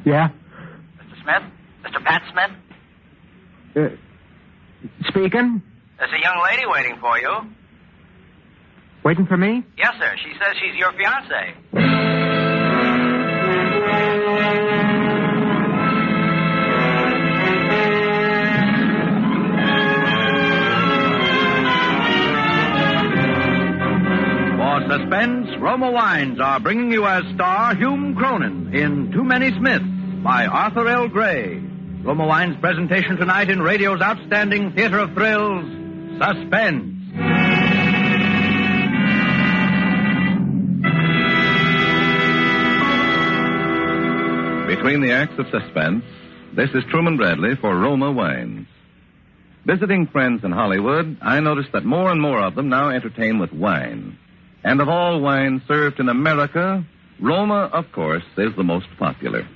Yeah? Mr. Smith? Mr. Pat Smith? Speaking? There's a young lady waiting for you. Waiting for me? Yes, sir. She says she's your fiancée. For Suspense, Roma Wines are bringing you as star Hume Cronin in Too Many Smiths by Arthur L. Gray. Roma Wines' presentation tonight in radio's outstanding theater of thrills, Suspense. Between the acts of Suspense, this is Truman Bradley for Roma Wines. Visiting friends in Hollywood, I noticed that more and more of them now entertain with wine. And of all wines served in America, Roma, of course, is the most popular.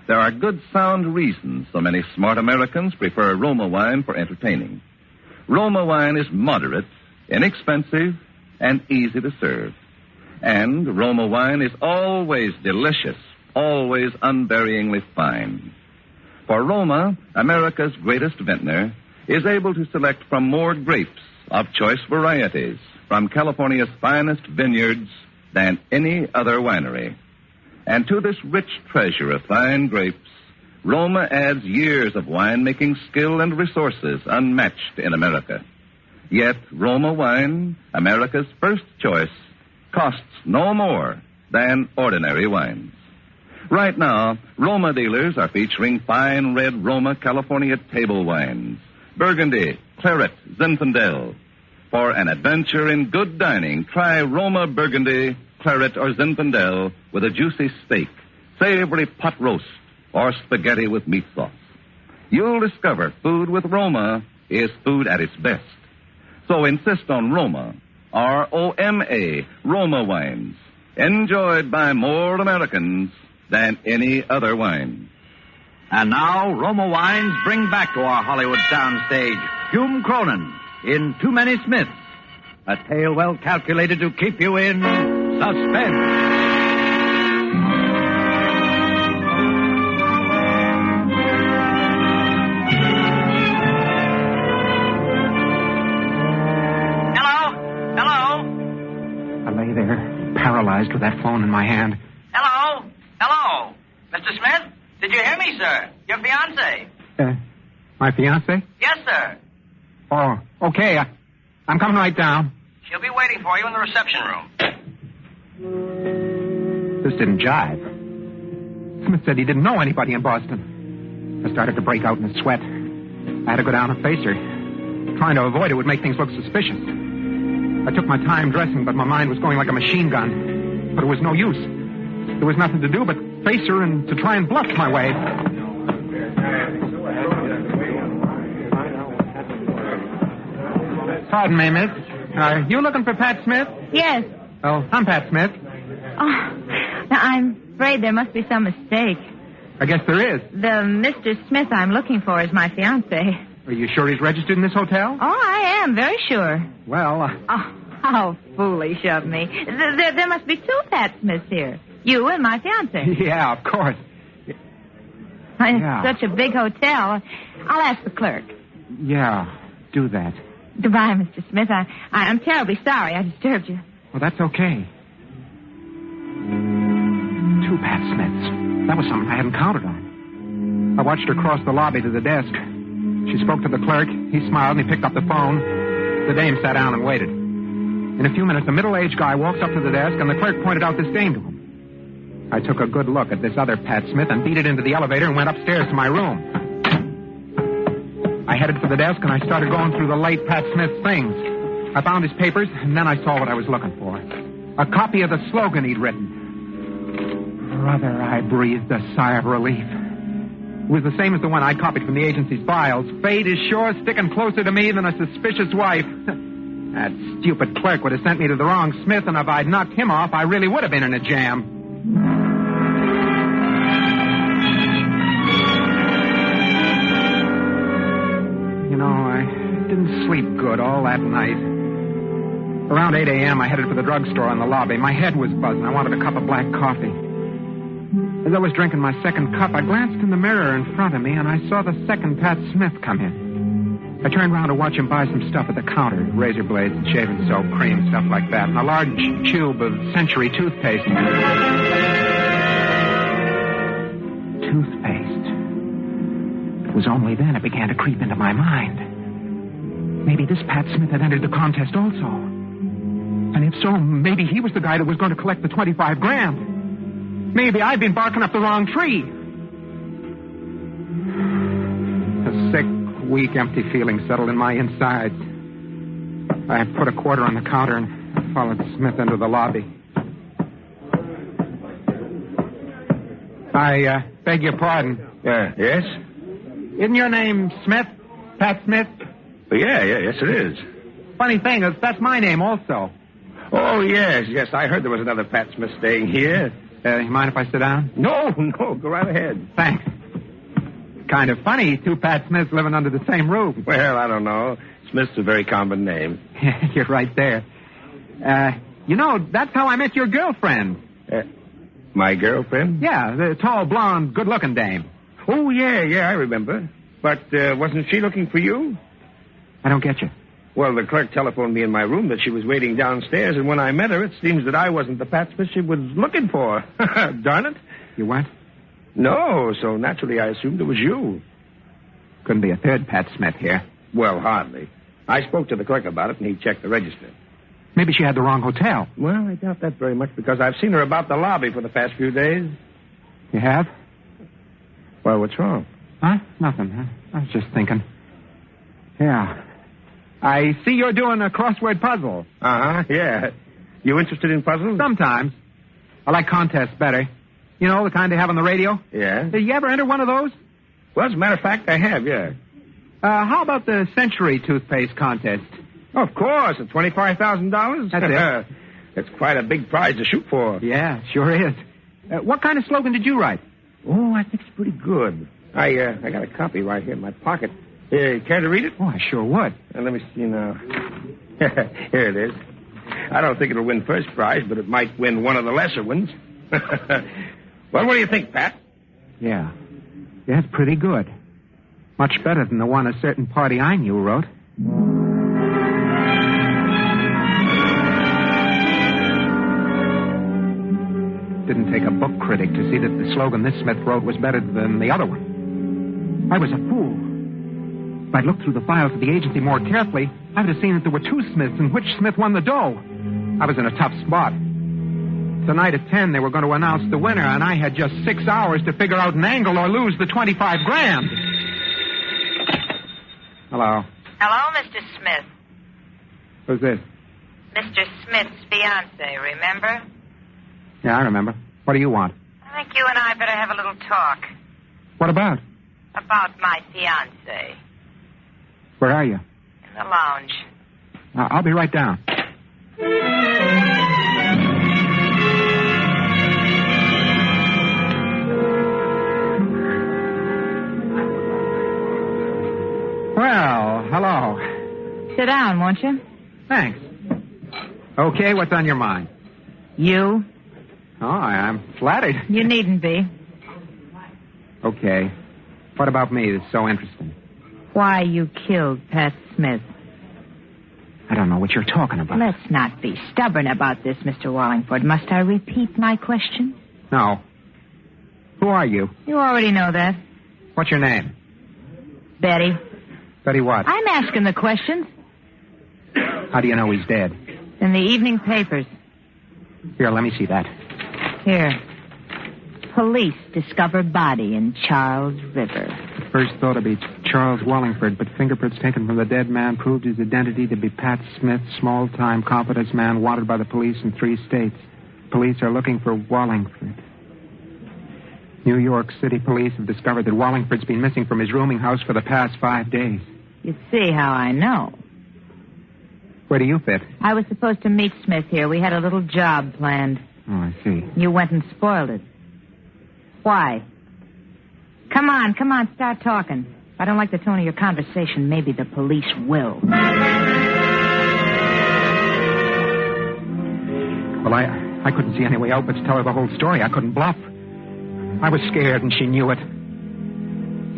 There are good, sound reasons so many smart Americans prefer Roma wine for entertaining. Roma wine is moderate, inexpensive, and easy to serve. And Roma wine is always delicious, always unvaryingly fine. For Roma, America's greatest vintner, is able to select from more grapes of choice varieties from California's finest vineyards than any other winery. And to this rich treasure of fine grapes, Roma adds years of winemaking skill and resources unmatched in America. Yet Roma wine, America's first choice, costs no more than ordinary wines. Right now, Roma dealers are featuring fine red Roma California table wines, Burgundy, Claret, Zinfandel. For an adventure in good dining, try Roma Burgundy, Claret, or Zinfandel with a juicy steak, savory pot roast, or spaghetti with meat sauce. You'll discover food with Roma is food at its best. So insist on Roma, R-O-M-A, Roma wines, enjoyed by more Americans than any other wine. And now, Roma Wines bring back to our Hollywood soundstage Hume Cronin in Too Many Smiths, a tale well calculated to keep you in suspense. Mr. Smith? Did you hear me, sir? Your fiancée. My fiancée? Yes, sir. Oh, okay. I'm coming right down. She'll be waiting for you in the reception room. This didn't jive. Smith said he didn't know anybody in Boston. I started to break out in a sweat. I had to go down and face her. Trying to avoid it would make things look suspicious. I took my time dressing, but my mind was going like a machine gun. But it was no use. There was nothing to do but face her and to try and bluff my way. Pardon me, miss. Are you looking for Pat Smith? Yes. Oh, I'm Pat Smith. Oh, now I'm afraid there must be some mistake. I guess there is. The Mr. Smith I'm looking for is my fiancé. Are you sure he's registered in this hotel? Oh, I am, very sure. Well, Oh, how foolish of me. There must be two Pat Smiths here. You and my fiancé. Yeah, of course. It's Yeah. such a big hotel. I'll ask the clerk. Yeah, do that. Goodbye, Mr. Smith. I'm terribly sorry I disturbed you. Well, that's okay. Two Pat Smiths. That was something I hadn't counted on. I watched her cross the lobby to the desk. She spoke to the clerk. He smiled and he picked up the phone. The dame sat down and waited. In a few minutes, a middle-aged guy walks up to the desk, and the clerk pointed out this dame to him. I took a good look at this other Pat Smith and beat it into the elevator and went upstairs to my room. I headed for the desk, and I started going through the late Pat Smith things. I found his papers, and then I saw what I was looking for. A copy of the slogan he'd written. Brother, I breathed a sigh of relief. It was the same as the one I copied from the agency's files. Fate is sure sticking closer to me than a suspicious wife. That stupid clerk would have sent me to the wrong Smith, and if I'd knocked him off, I really would have been in a jam. You know, I didn't sleep good all that night. Around 8 a.m., I headed for the drugstore on the lobby. My head was buzzing. I wanted a cup of black coffee. As I was drinking my second cup, I glanced in the mirror in front of me, and I saw the second Pat Smith come in. I turned around to watch him buy some stuff at the counter, razor blades and shaving soap, cream, stuff like that, and a large tube of Century toothpaste. Toothpaste. It was only then it began to creep into my mind. Maybe this Pat Smith had entered the contest also. And if so, maybe he was the guy that was going to collect the 25 grand. Maybe I'd been barking up the wrong tree. A sick, weak, empty feeling settled in my insides. I put a quarter on the counter and followed Smith into the lobby. I beg your pardon. Yes? Isn't your name Smith? Pat Smith? Yes, it is. Funny thing is, that's my name also. Oh, yes. I heard there was another Pat Smith staying here. You mind if I sit down? No, go right ahead. Thanks. Kind of funny, two Pat Smiths living under the same roof. Well, I don't know. Smith's a very common name. You're right there. You know, that's how I met your girlfriend. My girlfriend? Yeah, the tall, blonde, good-looking dame. Oh, yeah, I remember. But wasn't she looking for you? I don't get you. Well, the clerk telephoned me in my room that she was waiting downstairs, and when I met her, it seems that I wasn't the Pat Smith she was looking for. Darn it. You weren't? No, so naturally I assumed it was you. Couldn't be a third Pat Smith here. Well, hardly. I spoke to the clerk about it, and he checked the register. Maybe she had the wrong hotel. Well, I doubt that very much, because I've seen her about the lobby for the past few days. You have? Well, what's wrong? Huh? Nothing. I was just thinking. Yeah. I see you're doing a crossword puzzle. Uh-huh, yeah. You interested in puzzles? Sometimes. I like contests better. You know, the kind they have on the radio? Yeah. Did you ever enter one of those? Well, as a matter of fact, I have, yeah. How about the Century toothpaste contest? Of course, at $25,000. That's it. It's quite a big prize to shoot for. Yeah, sure is. What kind of slogan did you write? Oh, I think it's pretty good. I got a copy right here in my pocket. Care to read it? Oh, I sure would. Let me see now. Here it is. I don't think it'll win first prize, but it might win one of the lesser ones. Well, what do you think, Pat? Yeah, it's pretty good. Much better than the one a certain party I knew wrote. didn't take a book critic to see that the slogan this Smith wrote was better than the other one. I was a fool. If I'd looked through the files of the agency more carefully, I would have seen that there were two Smiths and which Smith won the dough. I was in a tough spot. Tonight at 10, they were going to announce the winner, and I had just 6 hours to figure out an angle or lose the 25 grand. Hello. Hello, Mr. Smith. Who's this? Mr. Smith's fiance, remember? Yeah, I remember. What do you want? I think you and I better have a little talk. What about? About my fiance. Where are you? In the lounge. I'll be right down. Well, hello. Sit down, won't you? Thanks. Okay, what's on your mind? You? Oh, I'm flattered. You needn't be. Okay. What about me that's so interesting? Why you killed Pat Smith. I don't know what you're talking about. Let's not be stubborn about this, Mr. Wallingford. Must I repeat my question? No. Who are you? You already know that. What's your name? Betty. Betty what? I'm asking the questions. How do you know he's dead? In the evening papers. Here, let me see that. Here. Police discover body in Charles River. First thought to be Charles Wallingford, but fingerprints taken from the dead man proved his identity to be Pat Smith, small-time confidence man wanted by the police in 3 states. Police are looking for Wallingford. New York City police have discovered that Wallingford's been missing from his rooming house for the past 5 days. You see how I know. Where do you fit? I was supposed to meet Smith here. We had a little job planned. Oh, I see. You went and spoiled it. Why? Come on, start talking. If I don't like the tone of your conversation, maybe the police will. Well, I couldn't see any way out but to tell her the whole story. I couldn't bluff. I was scared, and she knew it.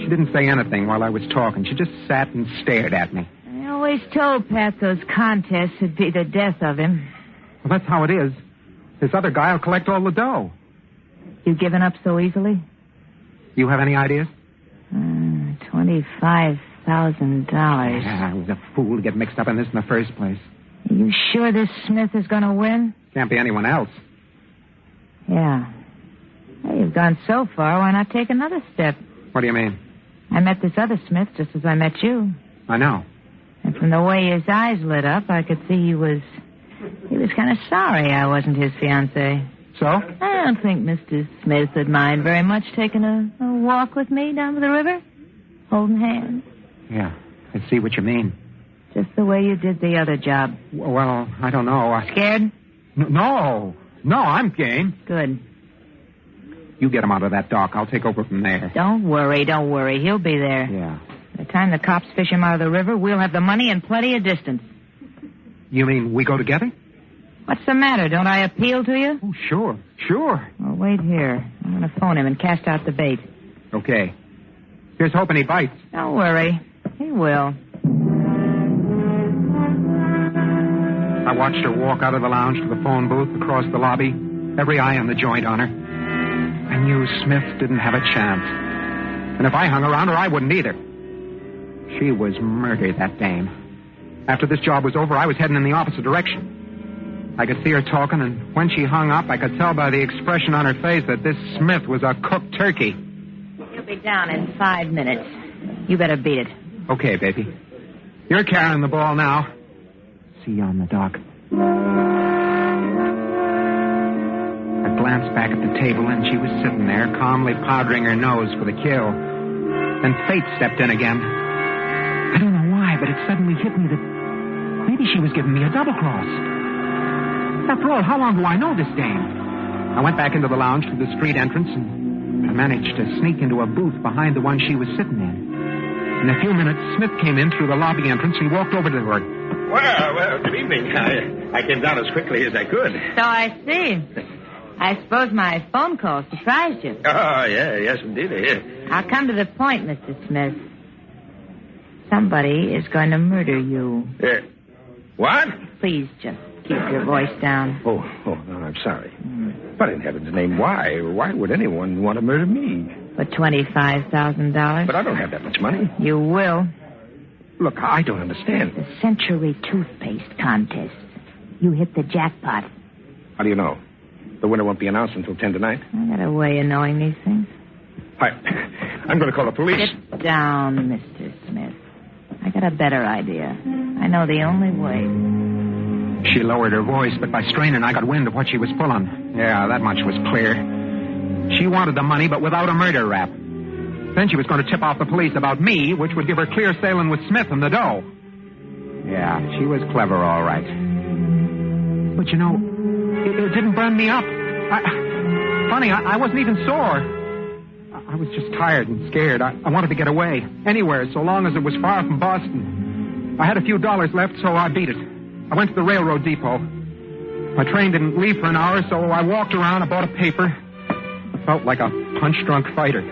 She didn't say anything while I was talking. She just sat and stared at me. I always told Pat those contests would be the death of him. Well, that's how it is. This other guy will collect all the dough. You giving up so easily? You have any ideas? $25,000. Yeah, I was a fool to get mixed up in this in the first place. Are you sure this Smith is going to win? Can't be anyone else. Yeah. Well, you've gone so far, why not take another step? What do you mean? I met this other Smith just as I met you. I know. And from the way his eyes lit up, I could see he was kind of sorry I wasn't his fiancée. So? I don't think Mr. Smith would mind very much taking a walk with me down to the river, holding hands. Yeah, I see what you mean. Just the way you did the other job. Well, I don't know. Scared? No, I'm game. Good. You get him out of that dock. I'll take over from there. Don't worry. He'll be there. Yeah. By the time the cops fish him out of the river, we'll have the money and plenty of distance. You mean we go together? What's the matter? Don't I appeal to you? Oh, sure. Well, wait here. I'm going to phone him and cast out the bait. Okay. Here's hoping he bites. Don't worry. He will. I watched her walk out of the lounge to the phone booth across the lobby, every eye on the joint on her. I knew Smith didn't have a chance. And if I hung around her, I wouldn't either. She was murdered, that dame. After this job was over, I was heading in the opposite direction. I could see her talking, and when she hung up, I could tell by the expression on her face that this Smith was a cooked turkey. He'll be down in 5 minutes. You better beat it. Okay, baby. You're carrying the ball now. See you on the dock. I glanced back at the table, and she was sitting there, calmly powdering her nose for the kill. Then fate stepped in again. I don't know why, but it suddenly hit me that maybe she was giving me a double cross. After all, how long do I know this dame? I went back into the lounge to the street entrance, and I managed to sneak into a booth behind the one she was sitting in. In a few minutes, Smith came in through the lobby entrance and walked over to her. Well, good evening. I came down as quickly as I could. So I see. I suppose my phone call surprised you. Oh, yes, indeed. I'll come to the point, Mr. Smith. Somebody is going to murder you. What? Please just keep your voice down. Oh, no, I'm sorry. But in heaven's name, why? Why would anyone want to murder me? For $25,000. But I don't have that much money. You will. Look, I don't understand. The Century Toothpaste Contest. You hit the jackpot. How do you know? The winner won't be announced until 10 tonight. I got a way of knowing these things. I'm going to call the police. Sit down, Mr. Smith. I got a better idea. I know the only way. She lowered her voice, but by straining, I got wind of what she was pulling. Yeah, that much was clear. She wanted the money, but without a murder rap. Then she was going to tip off the police about me, which would give her clear sailing with Smith and the dough. Yeah, she was clever, all right. But you know, it didn't burn me up. I wasn't even sore. I was just tired and scared. I wanted to get away. Anywhere, so long as it was far from Boston. I had a few dollars left, so I beat it. I went to the railroad depot. My train didn't leave for an hour, so I walked around. I bought a paper. I felt like a punch-drunk fighter.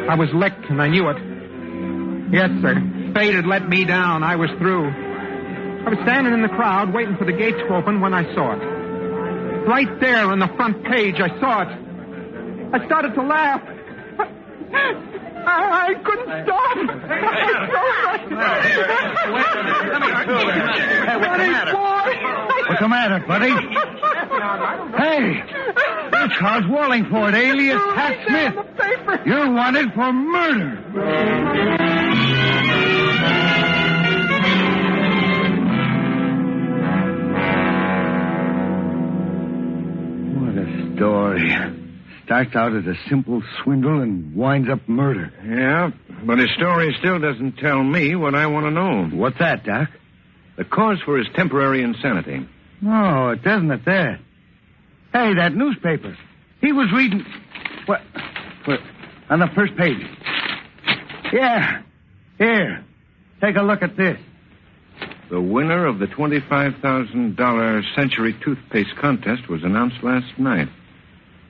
I was licked, and I knew it. Yes, sir. Fate had let me down. I was through. I was standing in the crowd, waiting for the gate to open when I saw it. Right there on the front page, I saw it. I started to laugh. I couldn't stop. What's the matter, buddy? Hey, you're Charles Wallingford, alias Pat Smith. You're wanted for murder. What a story. Starts out as a simple swindle and winds up murder. Yeah, but his story still doesn't tell me what I want to know. What's that, Doc? The cause for his temporary insanity. No, it doesn't at that. Hey, that newspaper. He was reading... What? On the first page. Yeah. Here. Take a look at this. The winner of the $25,000 Century Toothpaste Contest was announced last night.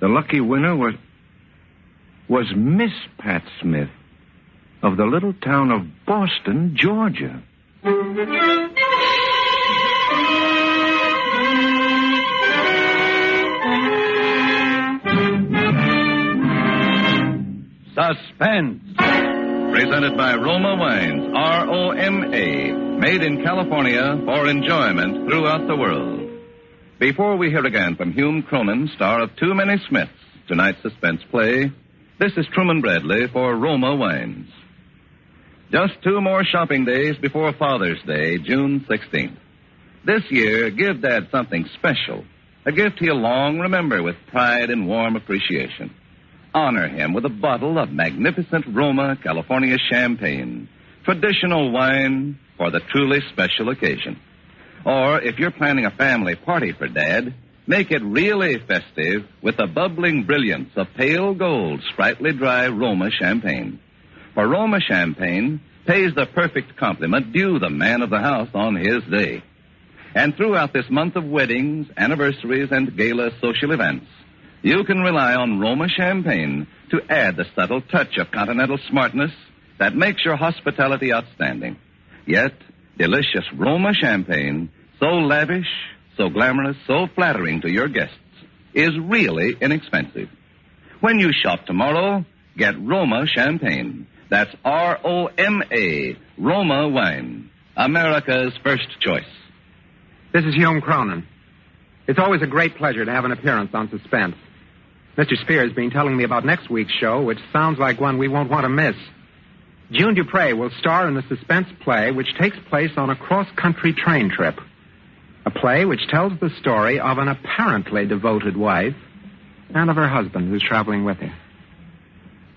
The lucky winner was Miss Pat Smith of the little town of Boston, Georgia. Suspense. Presented by Roma Wines, R-O-M-A, made in California for enjoyment throughout the world. Before we hear again from Hume Cronin, star of Too Many Smiths, tonight's suspense play, this is Truman Bradley for Roma Wines. Just 2 more shopping days before Father's Day, June 16th. This year, give Dad something special, a gift he'll long remember with pride and warm appreciation. Honor him with a bottle of magnificent Roma California champagne, traditional wine for the truly special occasion. Or, if you're planning a family party for Dad, make it really festive with the bubbling brilliance of pale gold, sprightly dry Roma champagne. For Roma champagne pays the perfect compliment due the man of the house on his day. And throughout this month of weddings, anniversaries, and gala social events, you can rely on Roma champagne to add the subtle touch of continental smartness that makes your hospitality outstanding. Yet, delicious Roma champagne, so lavish, so glamorous, so flattering to your guests, is really inexpensive. When you shop tomorrow, get Roma champagne. That's R-O-M-A, Roma wine, America's first choice. This is Hume Cronin. It's always a great pleasure to have an appearance on Suspense. Mr. Spears has been telling me about next week's show, which sounds like one we won't want to miss. June Dupre will star in the Suspense play, which takes place on a cross-country train trip. A play which tells the story of an apparently devoted wife and of her husband who's traveling with her.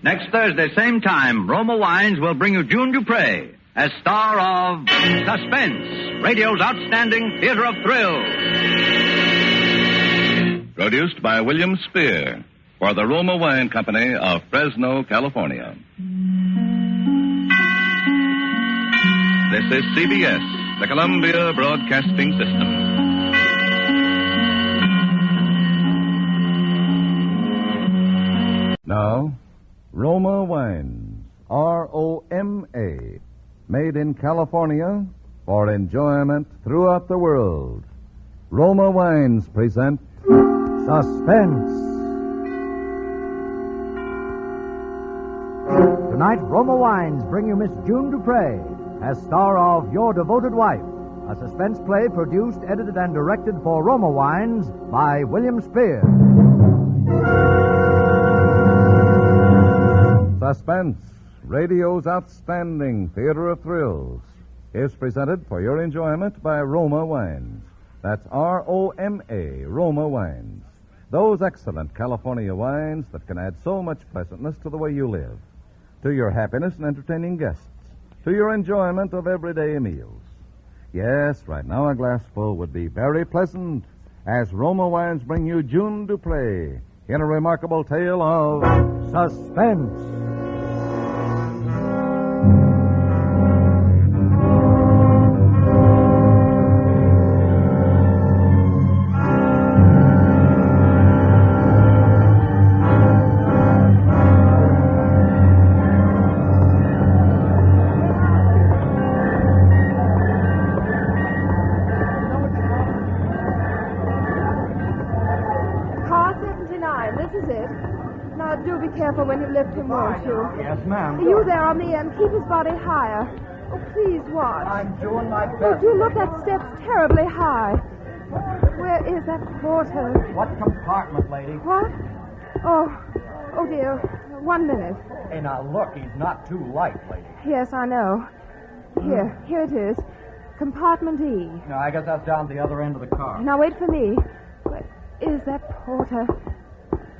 Next Thursday, same time, Roma Wines will bring you June Dupre as star of Suspense, radio's outstanding theater of thrills. Produced by William Spear for the Roma Wine Company of Fresno, California. This is CBS, the Columbia Broadcasting System. Now, Roma Wines, R-O-M-A, made in California for enjoyment throughout the world. Roma Wines present Suspense. Tonight, Roma Wines bring you Miss June Dupre as star of Your Devoted Wife, a suspense play produced, edited, and directed for Roma Wines by William Spear. Suspense, radio's outstanding theater of thrills, is presented for your enjoyment by Roma Wines. That's R-O-M-A, Roma Wines. Those excellent California wines that can add so much pleasantness to the way you live, to your happiness in entertaining guests, to your enjoyment of everyday meals. Yes, right now a glassful would be very pleasant as Roma Wines bring you June Dupre in a remarkable tale of suspense. Careful when you lift him, won't you? Yes, ma'am. You there on the end. Keep his body higher. Oh, please watch. I'm doing my Oh, best. do look, that step's terribly high. Where is that porter? What compartment, lady? What? Oh dear. 1 minute. Hey, now look, he's not too light, lady. Yes, I know. Here it is. Compartment E. No, I guess that's down the other end of the car. Now wait for me. Where is that porter?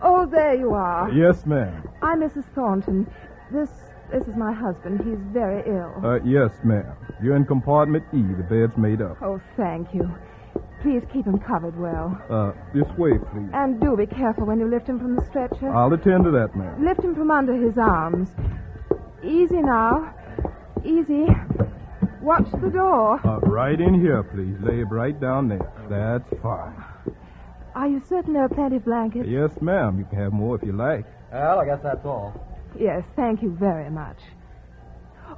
Oh, there you are. Yes, ma'am. I'm Mrs. Thornton. This is my husband. He's very ill. Yes, ma'am. You're in compartment E. The bed's made up. Oh, thank you. Please keep him covered well. This way, please. And do be careful when you lift him from the stretcher. I'll attend to that, ma'am. Lift him from under his arms. Easy now. Easy. Watch the door. Right in here, please. Lay it right down there. That's fine. Are you certain there are plenty of blankets? Yes, ma'am. You can have more if you like. Well, I guess that's all. Yes, thank you very much.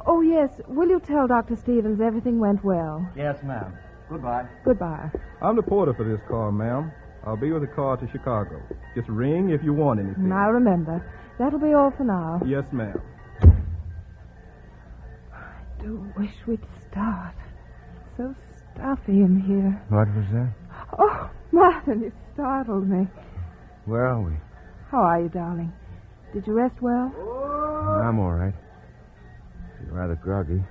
Oh, yes. Will you tell Dr. Stevens everything went well? Yes, ma'am. Goodbye. Goodbye. I'm the porter for this car, ma'am. I'll be with the car to Chicago. Just ring if you want anything. I'll remember. That'll be all for now. Yes, ma'am. I do wish we'd start. It's so stuffy in here. What was that? Oh, Martin, you startled me. Where are we? How are you, darling? Did you rest well? I'm all right. You're rather groggy.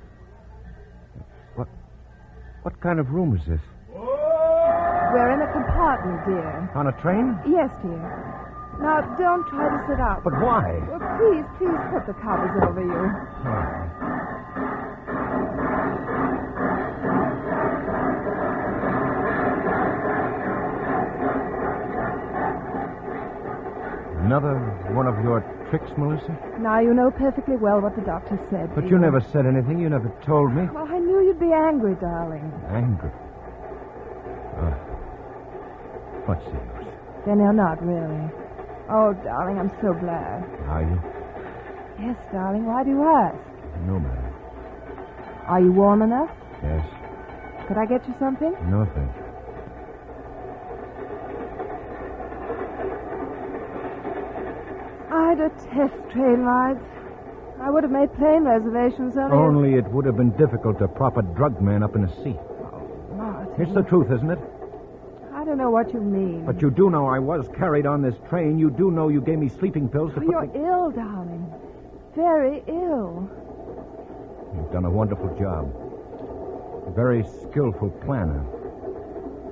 What kind of room is this? We're in a compartment, dear. On a train? Yes, dear. Now, don't try to sit up. But why? Well, please put the covers over you. All right. Another one of your tricks, Melissa? Now, you know perfectly well what the doctor said. But you never said anything. You never told me. Well, I knew you'd be angry, darling. Angry? What's the use? Then you're not, really. Oh, darling, I'm so glad. Are you? Yes, darling. Why do you ask? No matter. Are you warm enough? Yes. Could I get you something? No, thank you. I detest train rides. I would have made plane reservations earlier. Only it would have been difficult to prop a drug man up in a seat. Martin. It's the truth, isn't it? I don't know what you mean. But you do know I was carried on this train. You do know you gave me sleeping pills to put You're me... ill, darling. Very ill. You've done a wonderful job. A very skillful planner.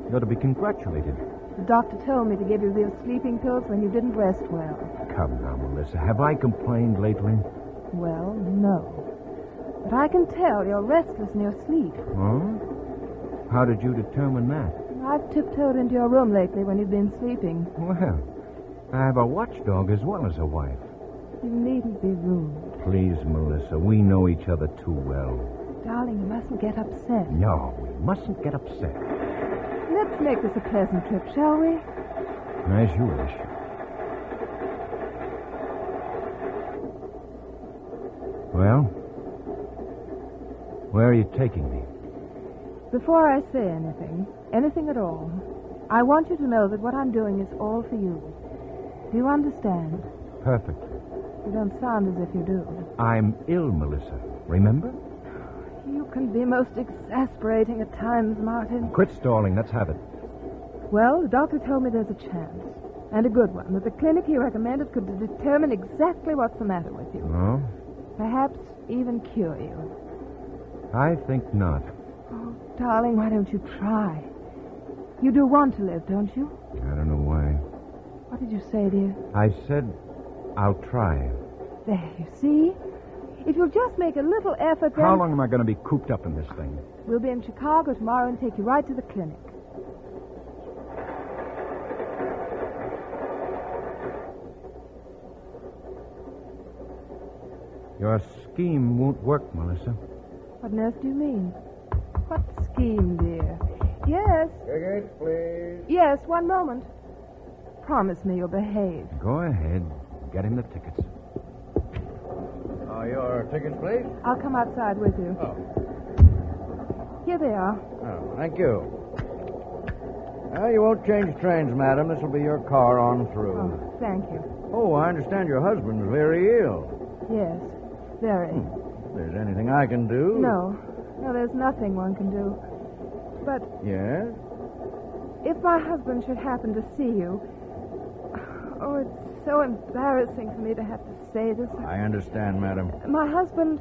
You ought to be congratulated. The doctor told me to give you those sleeping pills when you didn't rest well. Come now, Melissa. Have I complained lately? Well, no. But I can tell you're restless in your sleep. Oh? How did you determine that? I've tiptoed into your room lately when you've been sleeping. Well, I have a watchdog as well as a wife. You needn't be rude. Please, Melissa, we know each other too well. Darling, you mustn't get upset. No, we mustn't get upset. Let's make this a pleasant trip, shall we? As you wish. Well, where are you taking me? Before I say anything at all, I want you to know that what I'm doing is all for you. Do you understand? Perfect. You don't sound as if you do. I'm ill, Melissa. Remember? You can be most exasperating at times, Martin. Quit stalling. Let's have it. Well, the doctor told me there's a chance, and a good one, that the clinic he recommended could determine exactly what's the matter with you. Oh? Perhaps even cure you. I think not. Oh, darling, why don't you try? You do want to live, don't you? I don't know why. What did you say, dear? I said I'll try. There, you see? If you'll just make a little effort, then... How long am I going to be cooped up in this thing? We'll be in Chicago tomorrow and take you right to the clinic. Your scheme won't work, Melissa. What on earth do you mean? What scheme, dear? Yes. Tickets, please. Yes, one moment. Promise me you'll behave. Go ahead. Get him the tickets. Your tickets, please? I'll come outside with you. Oh. Here they are. Oh, thank you. You won't change trains, madam. This will be your car on through. Oh, thank you. Oh, I understand your husband's very ill. Yes, very. If there's anything I can do... No, there's nothing one can do. But... Yes? If my husband should happen to see you... Oh, it's so embarrassing for me to have to say this. I understand, madam. My husband...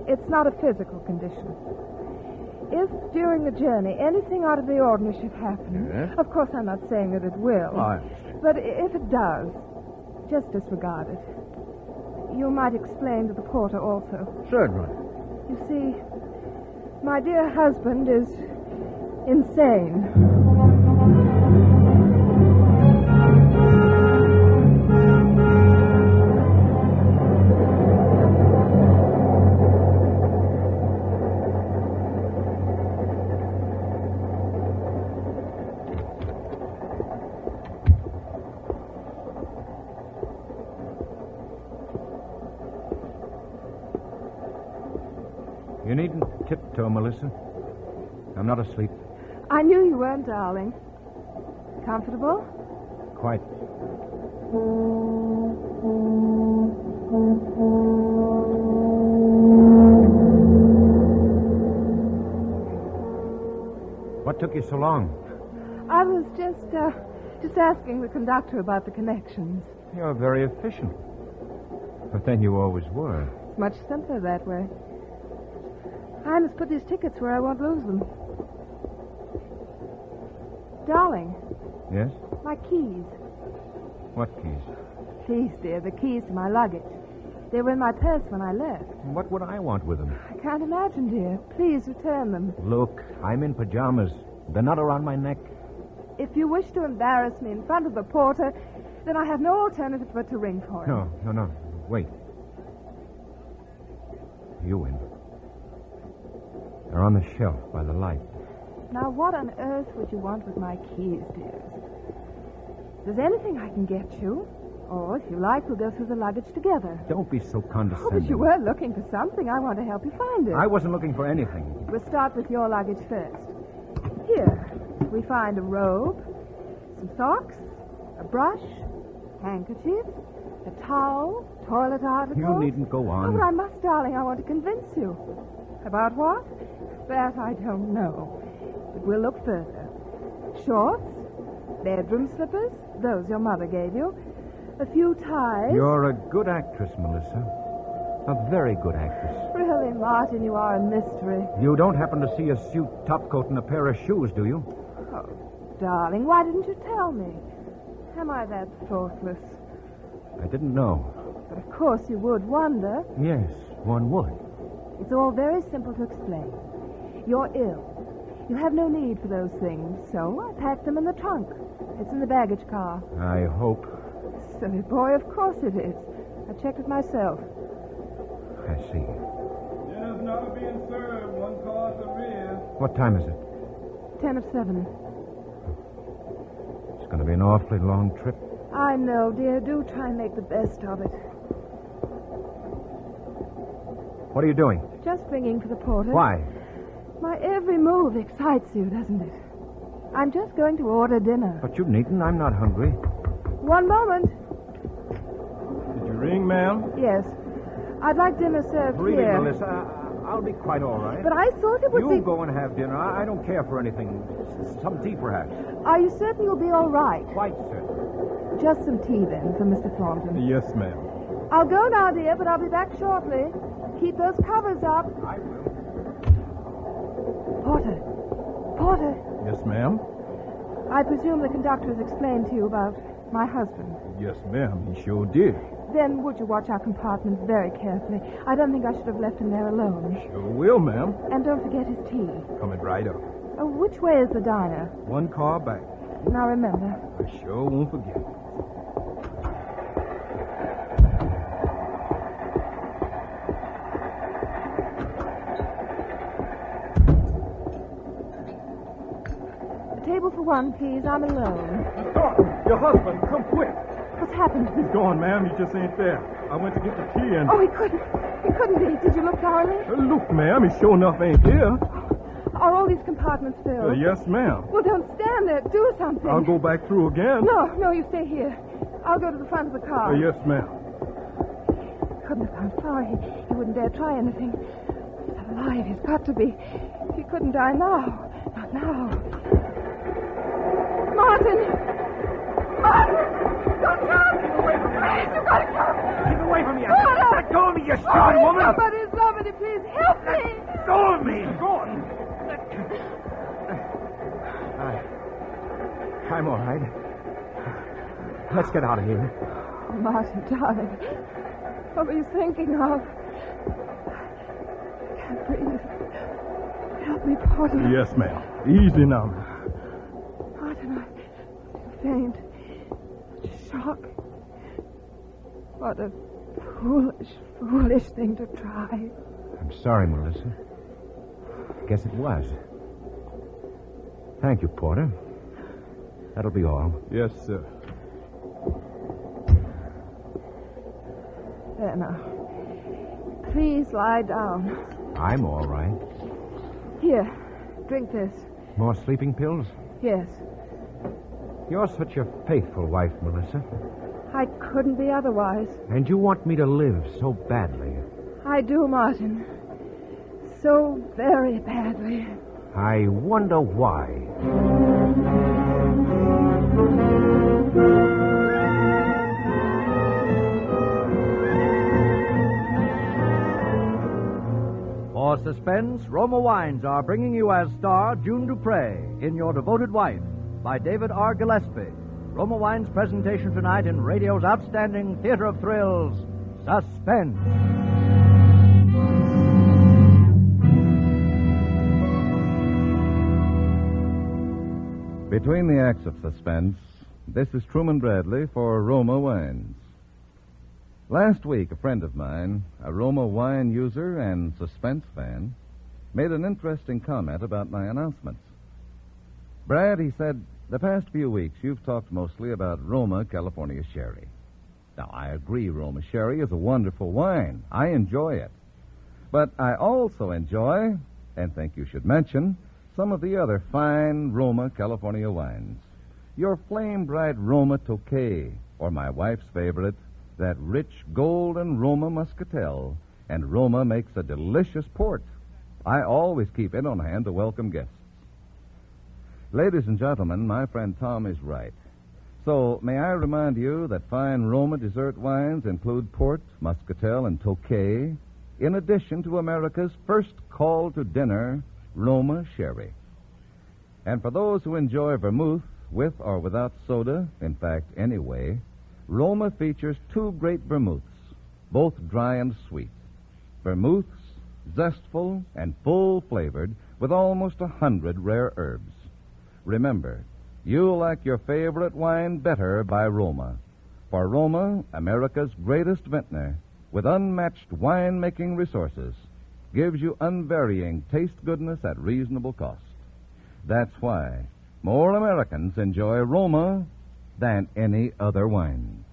It's not a physical condition. If during the journey anything out of the ordinary should happen... Yes? Of course, I'm not saying that it will. Oh, I understand. But if it does, just disregard it. You might explain to the porter also. Certainly. You see, my dear husband is insane. You needn't tiptoe, Melissa. I'm not asleep. I knew you weren't, darling. Comfortable? Quite. What took you so long? I was just asking the conductor about the connections. You're very efficient. But then you always were. It's much simpler that way. I must put these tickets where I won't lose them. Darling. Yes? My keys. What keys? Please, dear, the keys to my luggage. They were in my purse when I left. What would I want with them? I can't imagine, dear. Please return them. Look, I'm in pajamas. They're not around my neck. If you wish to embarrass me in front of the porter, then I have no alternative but to ring for him. No. Wait. You win. They're on the shelf by the light. Now, what on earth would you want with my keys, dear? If there's anything I can get you, or if you like, we'll go through the luggage together. Don't be so condescending. Oh, but you were looking for something. I want to help you find it. I wasn't looking for anything. We'll start with your luggage first. Here, we find a robe, some socks, a brush, handkerchief, a towel, toilet articles. You needn't go on. Oh, but I must, darling. I want to convince you. About what? That I don't know. But we'll look further. Shorts, bedroom slippers, those your mother gave you, a few ties. You're a good actress, Melissa. A very good actress. Really, Martin, you are a mystery. You don't happen to see a suit, topcoat, and a pair of shoes, do you? Oh, darling, why didn't you tell me? Am I that thoughtless? I didn't know. But of course you would wonder. Yes, one would. It's all very simple to explain. You're ill. You have no need for those things, so I packed them in the trunk. It's in the baggage car. I hope. Silly boy, of course it is. I checked it myself. I see. Dinner's not being served. One car at the rear. What time is it? 10 of 7. It's going to be an awfully long trip. I know, dear. Do try and make the best of it. What are you doing? Just ringing for the porter. Why? My every move excites you, doesn't it? I'm just going to order dinner. But you needn't. I'm not hungry. One moment. Did you ring, ma'am? Yes. I'd like dinner served Really, here. Melissa, I'll be quite all right. But I thought it would You be... go and have dinner. I don't care for anything. Some tea, perhaps. Are you certain you'll be all right? Quite certain. Just some tea, then, for Mr. Thornton. Yes, ma'am. I'll go now, dear, but I'll be back shortly. Keep those covers up. I will. Porter, Yes, ma'am. I presume the conductor has explained to you about my husband. Yes, ma'am. He sure did. Then would you watch our compartments very carefully? I don't think I should have left him there alone. Sure will, ma'am. And don't forget his tea. Coming right up. Which way is the diner? One car back. Now remember. I sure won't forget. Table for one, please. I'm alone. Your husband, come quick. What's happened? He's gone, ma'am. He just ain't there. I went to get the key and... Oh, he couldn't. He couldn't be. Did you look thoroughly? Look, ma'am, he sure enough ain't here. Are all these compartments filled? Yes, ma'am. Well, don't stand there. Do something. I'll go back through again. No, you stay here. I'll go to the front of the car. Yes, ma'am. Couldn't have gone far. He wouldn't dare try anything. He's alive. He's got to be. He couldn't die now. Not now. Martin! Don't come! Keep away from me! Please, you've got to come! Keep away from me! Porter! Let go of me, you stupid woman! Somebody, please help me! Let go of me! Go on! I'm all right. Let's get out of here. Oh, Martin, darling. What were you thinking of? I can't breathe. Help me, Porter. Yes, ma'am. Easy now. Martin, I faint. Shock. What a foolish thing to try. I'm sorry, Melissa. Guess it was. Thank you, Porter. That'll be all. Yes, sir. There now. Please lie down. I'm all right. Here, drink this. More sleeping pills? Yes. You're such a faithful wife, Melissa. I couldn't be otherwise. And you want me to live so badly. I do, Martin. So very badly. I wonder why. For Suspense, Roma Wines are bringing you as star June Dupre in Your Devoted Wife by David R. Gillespie. Roma Wines' presentation tonight in radio's outstanding theater of thrills, Suspense. Between the acts of Suspense, this is Truman Bradley for Roma Wines. Last week, a friend of mine, a Roma wine user and Suspense fan, made an interesting comment about my announcements. Brad, he said, the past few weeks you've talked mostly about Roma California Sherry. Now, I agree Roma Sherry is a wonderful wine. I enjoy it. But I also enjoy, and think you should mention, some of the other fine Roma California wines. Your flame-bright Roma Tokay, or my wife's favorite, that rich golden Roma Muscatel, and Roma makes a delicious port. I always keep it on hand to welcome guests. Ladies and gentlemen, my friend Tom is right. So, may I remind you that fine Roma dessert wines include port, Muscatel, and Tokay, in addition to America's first call to dinner, Roma Sherry. And for those who enjoy vermouth, with or without soda, in fact, any way, Roma features two great vermouths, both dry and sweet. Vermouths, zestful and full-flavored, with almost 100 rare herbs. Remember, you'll like your favorite wine better by Roma. For Roma, America's greatest vintner, with unmatched wine-making resources, gives you unvarying taste goodness at reasonable cost. That's why more Americans enjoy Roma than any other wine.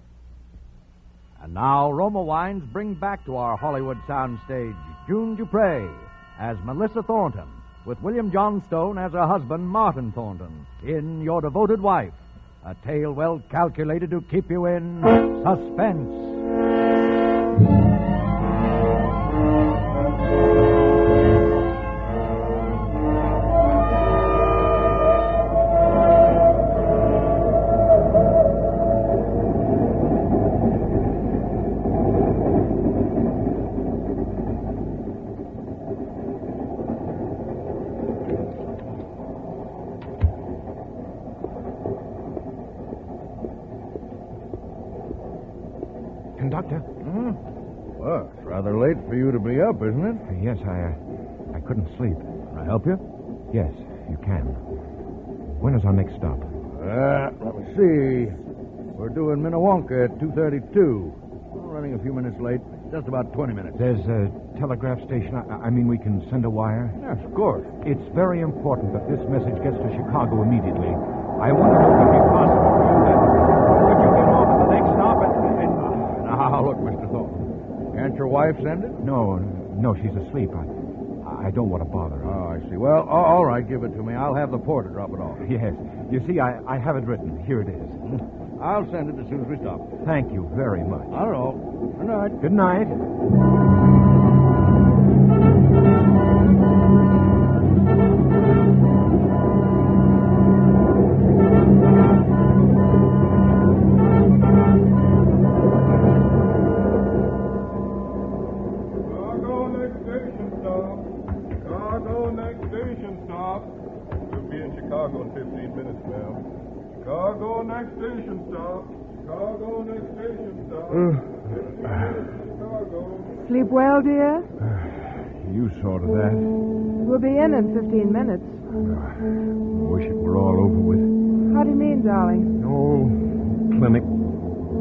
And now, Roma Wines bring back to our Hollywood soundstage June Dupre as Melissa Thornton with William John Stone as her husband, Martin Thornton, in Your Devoted Wife, a tale well calculated to keep you in suspense. Conductor? Well, it's rather late for you to be up, isn't it? Yes, I couldn't sleep. Can I help you? Yes, you can. When is our next stop? Let me see. We're doing Minnewanka at 2:32. We're running a few minutes late. Just about 20 minutes. There's a telegraph station. I mean, we can send a wire? Yes, of course. It's very important that this message gets to Chicago immediately. I wonder if it would be possible for you then. Could you get off at the next stop and... Now, look, Mr. Thornton. Can't your wife send it? No, she's asleep. I don't want to bother her. Oh, I see. Well, all right, give it to me. I'll have the porter drop it off. Yes. You see, I have it written. Here it is. I'll send it as soon as we stop. Thank you very much. Not at all. Good night. Good night. Chicago in 15 minutes, ma'am. Chicago, next station stop. Chicago, next station stop. 15 minutes, Chicago. Sleep well, dear? You saw to that. We'll be in 15 minutes. Wish it were all over with. How do you mean, darling? Oh, clinic.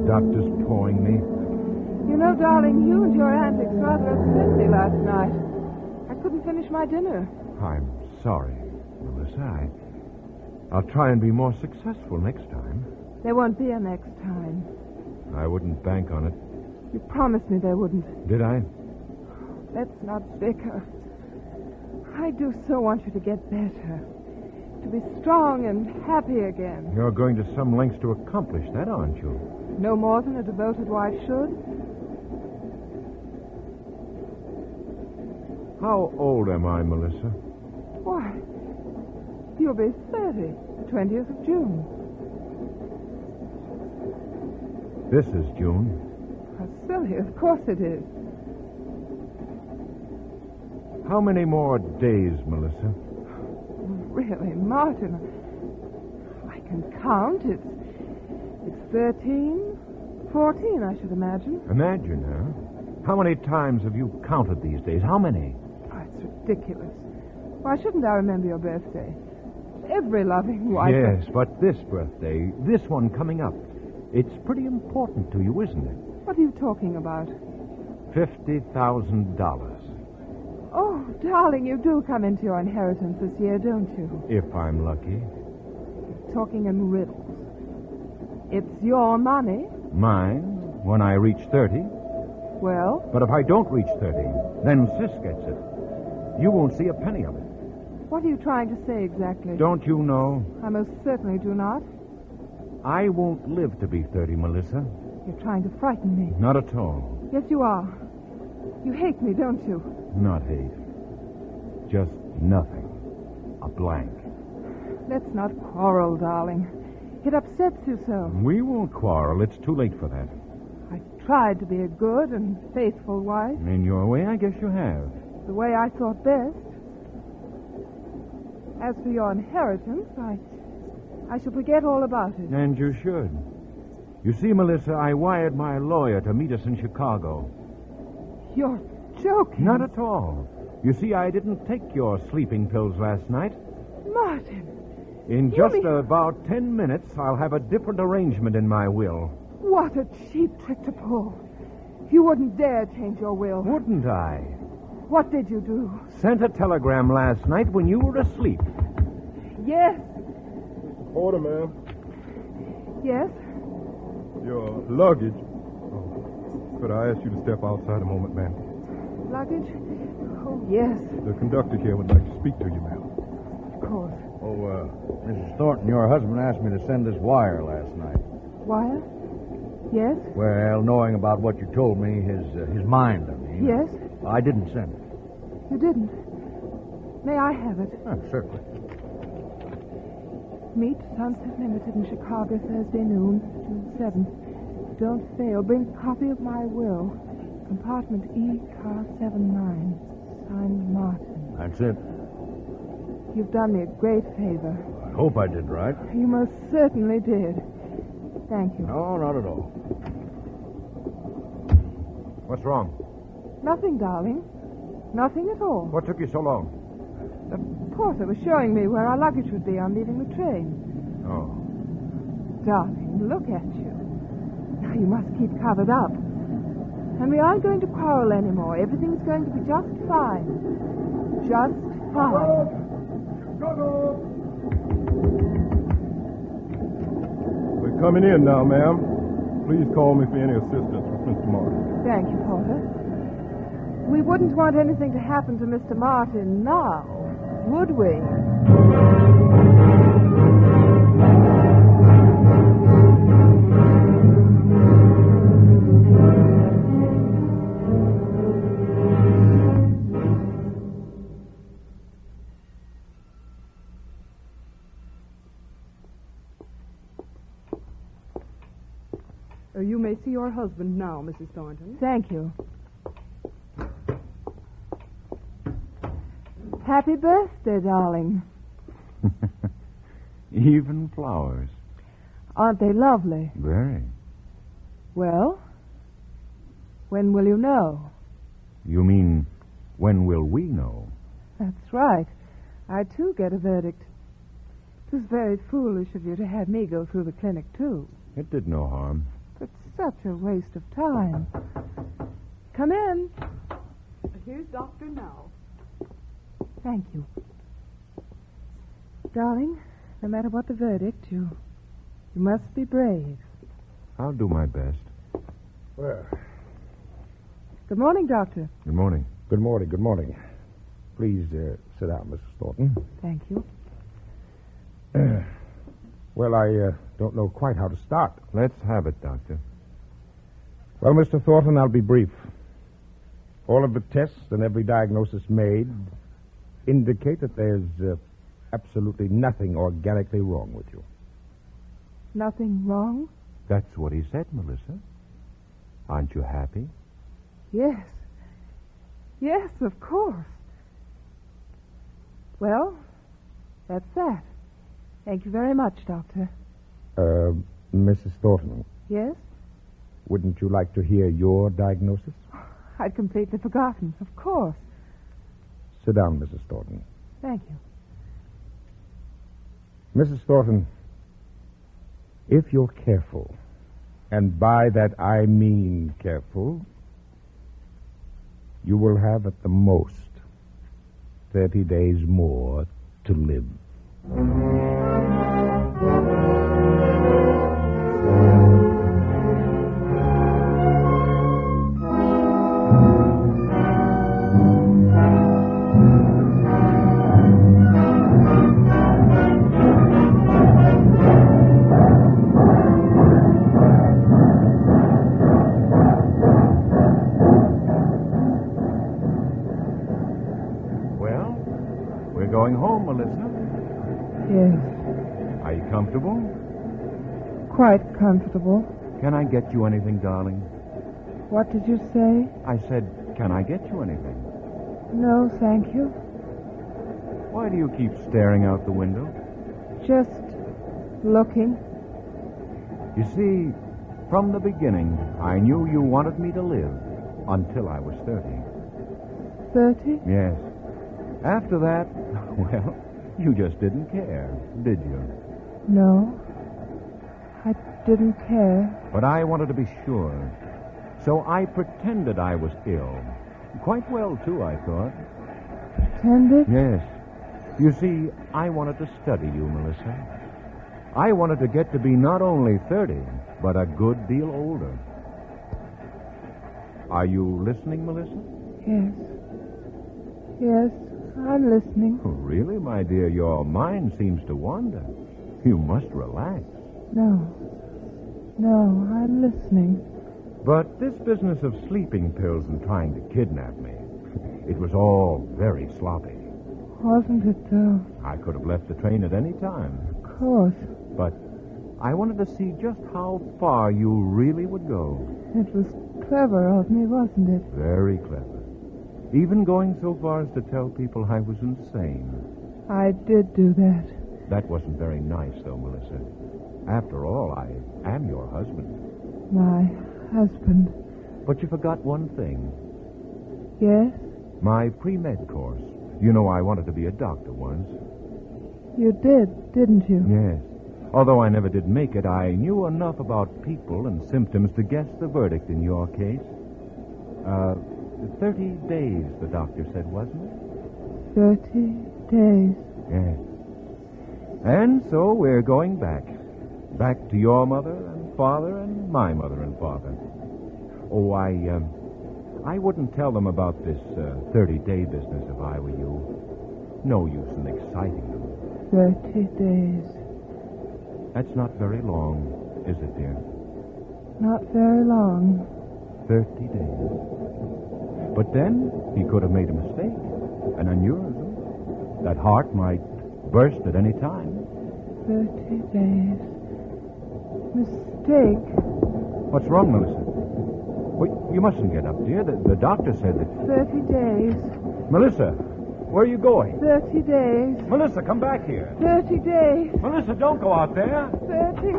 Doctors pawing me. You know, darling, you and your antics rather upset me last night. I couldn't finish my dinner. I'm sorry, Melissa. I'll try and be more successful next time. There won't be a next time. I wouldn't bank on it. You promised me there wouldn't. Did I? Let's not bicker. I do so want you to get better. To be strong and happy again. You're going to some lengths to accomplish that, aren't you? No more than a devoted wife should. How old am I, Melissa? Why, you'll be 30, the 20th of June. This is June. How silly, of course it is. How many more days, Melissa? Really, Martin, I can count. It's 13, 14, I should imagine. Imagine, huh? How many times have you counted these days? How many? Oh, it's ridiculous. Why shouldn't I remember your birthday? Every loving wife... Yes, but this birthday, this one coming up, it's pretty important to you, isn't it? What are you talking about? $50,000. Oh, darling, you do come into your inheritance this year, don't you? If I'm lucky. Talking in riddles. It's your money. Mine, when I reach 30. Well? But if I don't reach 30, then Sis gets it. You won't see a penny of it. What are you trying to say exactly? Don't you know? I most certainly do not. I won't live to be 30, Melissa. You're trying to frighten me. Not at all. Yes, you are. You hate me, don't you? Not hate. Just nothing. A blank. Let's not quarrel, darling. It upsets you so. We won't quarrel. It's too late for that. I tried to be a good and faithful wife. In your way, I guess you have. The way I thought best. As for your inheritance, I shall forget all about it. And you should. You see, Melissa, I wired my lawyer to meet us in Chicago. You're joking. Not at all. You see, I didn't take your sleeping pills last night. Martin. In just about 10 minutes, I'll have a different arrangement in my will. What a cheap trick to pull. You wouldn't dare change your will. Wouldn't I? What did you do? Sent a telegram last night when you were asleep. Yes. Porter, ma'am. Yes? Your luggage. Oh, could I ask you to step outside a moment, ma'am? luggage? Oh, yes, The conductor here would like to speak to you, ma'am. of course. Oh, Mrs. Thornton, your husband asked me to send this wire last night. Wire? Yes? Well, knowing about what you told me, his mind, I mean. Yes? I didn't send it. You didn't. May I have it? Oh, certainly. Meet Sunset Limited in Chicago Thursday noon, June 7th. Don't fail. Bring copy of my will. Compartment E, car 79. Signed Martin. That's it. You've done me a great favor. I hope I did right. You most certainly did. Thank you. No, not at all. What's wrong? Nothing, darling. Nothing at all. What took you so long? The porter was showing me where our luggage would be on leaving the train. Oh. Darling, look at you. Now you must keep covered up. And we aren't going to quarrel anymore. Everything's going to be just fine. Just fine. We're coming in now, ma'am. Please call me for any assistance with Mr. Martin. Thank you, Porter. We wouldn't want anything to happen to Mr. Martin now, would we? You may see your husband now, Mrs. Thornton. Thank you. Happy birthday, darling. Even flowers. Aren't they lovely? Very. Well, when will you know? You mean, when will we know? That's right. I, too, get a verdict. It was very foolish of you to have me go through the clinic, too. It did no harm. It's such a waste of time. Come in. Here's Doctor now. Thank you. Darling, no matter what the verdict, you must be brave. I'll do my best. Well, Good morning, Doctor. Good morning. Good morning, good morning. Please sit down, Mrs. Thornton. Thank you. Well, I don't know quite how to start. Let's have it, Doctor. Well, Mr. Thornton, I'll be brief. All of the tests and every diagnosis made indicate that there's absolutely nothing organically wrong with you. Nothing wrong? That's what he said, Melissa. Aren't you happy? Yes. Yes, of course. Well, that's that. Thank you very much, Doctor. Mrs. Thornton, Yes? wouldn't you like to hear your diagnosis? I'd completely forgotten. Of course. Sit down, Mrs. Thornton. Thank you. Mrs. Thornton, if you're careful, and by that I mean careful, you will have at the most 30 days more to live. Well, we're going home, Melissa. Yes. Are you comfortable? Quite comfortable. Can I get you anything, darling? What did you say? I said, can I get you anything? No, thank you. Why do you keep staring out the window? Just looking. You see, from the beginning, I knew you wanted me to live until I was 30. 30? Yes. After that, well, you just didn't care, did you? No. I didn't care. But I wanted to be sure. So I pretended I was ill. Quite well, too, I thought. Pretended? Yes. You see, I wanted to study you, Melissa. I wanted to get to be not only 30, but a good deal older. Are you listening, Melissa? Yes. Yes, I'm listening. Oh, really, my dear? Your mind seems to wander. You must relax. No. No, I'm listening. But this business of sleeping pills and trying to kidnap me, it was all very sloppy. Wasn't it, though? I could have left the train at any time. Of course. But I wanted to see just how far you really would go. It was clever of me, wasn't it? Very clever. Even going so far as to tell people I was insane. I did do that. That wasn't very nice, though, Melissa. After all, I am your husband. My husband. But you forgot one thing. Yes? My pre-med course. You know, I wanted to be a doctor once. You did, didn't you? Yes. Although I never did make it, I knew enough about people and symptoms to guess the verdict in your case. 30 days, the doctor said, wasn't it? 30 days. Yes. And so we're going back. Back to your mother and father and my mother and father. Oh, I wouldn't tell them about this 30-day business if I were you. No use in exciting them. 30 days. That's not very long, is it, dear? Not very long. 30 days. But then he could have made a mistake, an aneurysm. That heart might burst at any time. 30 days. Mistake. What's wrong, Melissa? Well, you mustn't get up, dear. The doctor said that... 30 days. Melissa, where are you going? 30 days. Melissa, come back here. 30 days. Melissa, don't go out there. 30.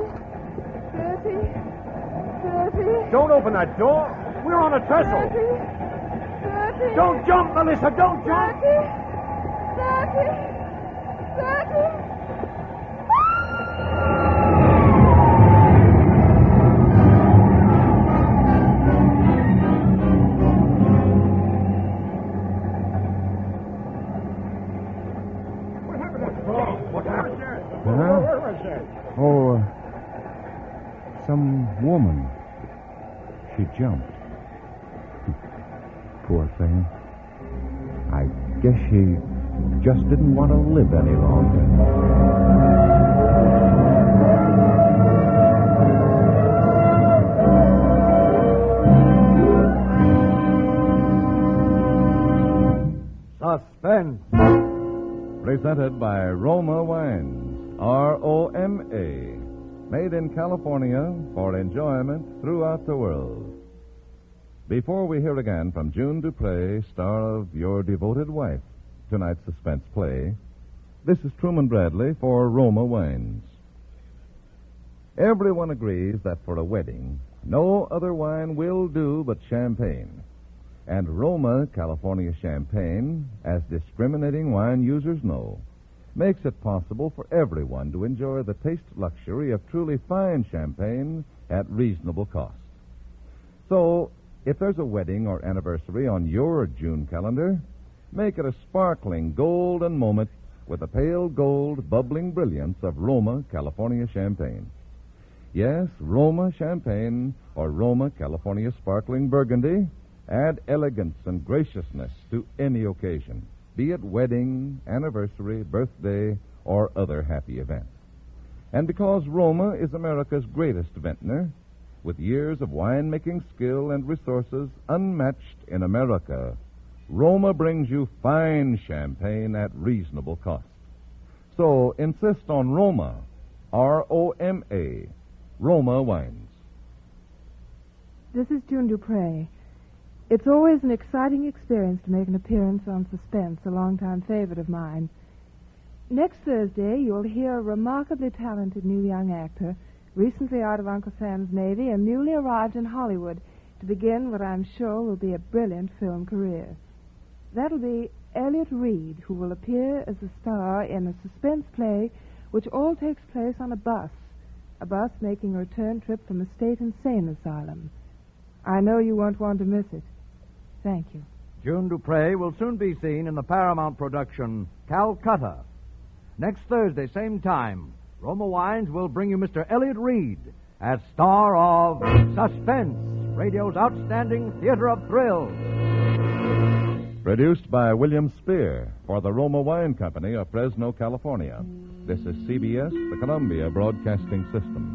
Don't open that door. We're on a trestle. 30. Don't jump, Melissa. Don't jump. 30. Oh, some woman. She jumped. Poor thing. I guess she just didn't want to live any longer. Suspense. Presented by Roma Wines. R-O-M-A. Made in California for enjoyment throughout the world. Before we hear again from June Dupre, star of Your Devoted Wife, tonight's suspense play, this is Truman Bradley for Roma Wines. Everyone agrees that for a wedding, no other wine will do but champagne. And Roma California Champagne, as discriminating wine users know, makes it possible for everyone to enjoy the taste luxury of truly fine champagne at reasonable cost. So, if there's a wedding or anniversary on your June calendar, make it a sparkling golden moment with the pale gold bubbling brilliance of Roma California Champagne. Yes, Roma Champagne or Roma California Sparkling Burgundy add elegance and graciousness to any occasion, be it wedding, anniversary, birthday, or other happy event. And because Roma is America's greatest vintner, with years of winemaking skill and resources unmatched in America, Roma brings you fine champagne at reasonable cost. So insist on Roma, R-O-M-A, Roma Wines. This is June Dupre. It's always an exciting experience to make an appearance on Suspense, a longtime favorite of mine. Next Thursday, you'll hear a remarkably talented new young actor, recently out of Uncle Sam's Navy and newly arrived in Hollywood to begin what I'm sure will be a brilliant film career. That'll be Elliot Reed, who will appear as a star in a suspense play which all takes place on a bus making a return trip from a state insane asylum. I know you won't want to miss it. Thank you. June Dupre will soon be seen in the Paramount production Calcutta. Next Thursday, same time, Roma Wines will bring you Mr. Elliot Reed as star of Suspense, radio's outstanding theater of thrills. Produced by William Spear for the Roma Wine Company of Fresno, California. This is CBS, the Columbia Broadcasting System.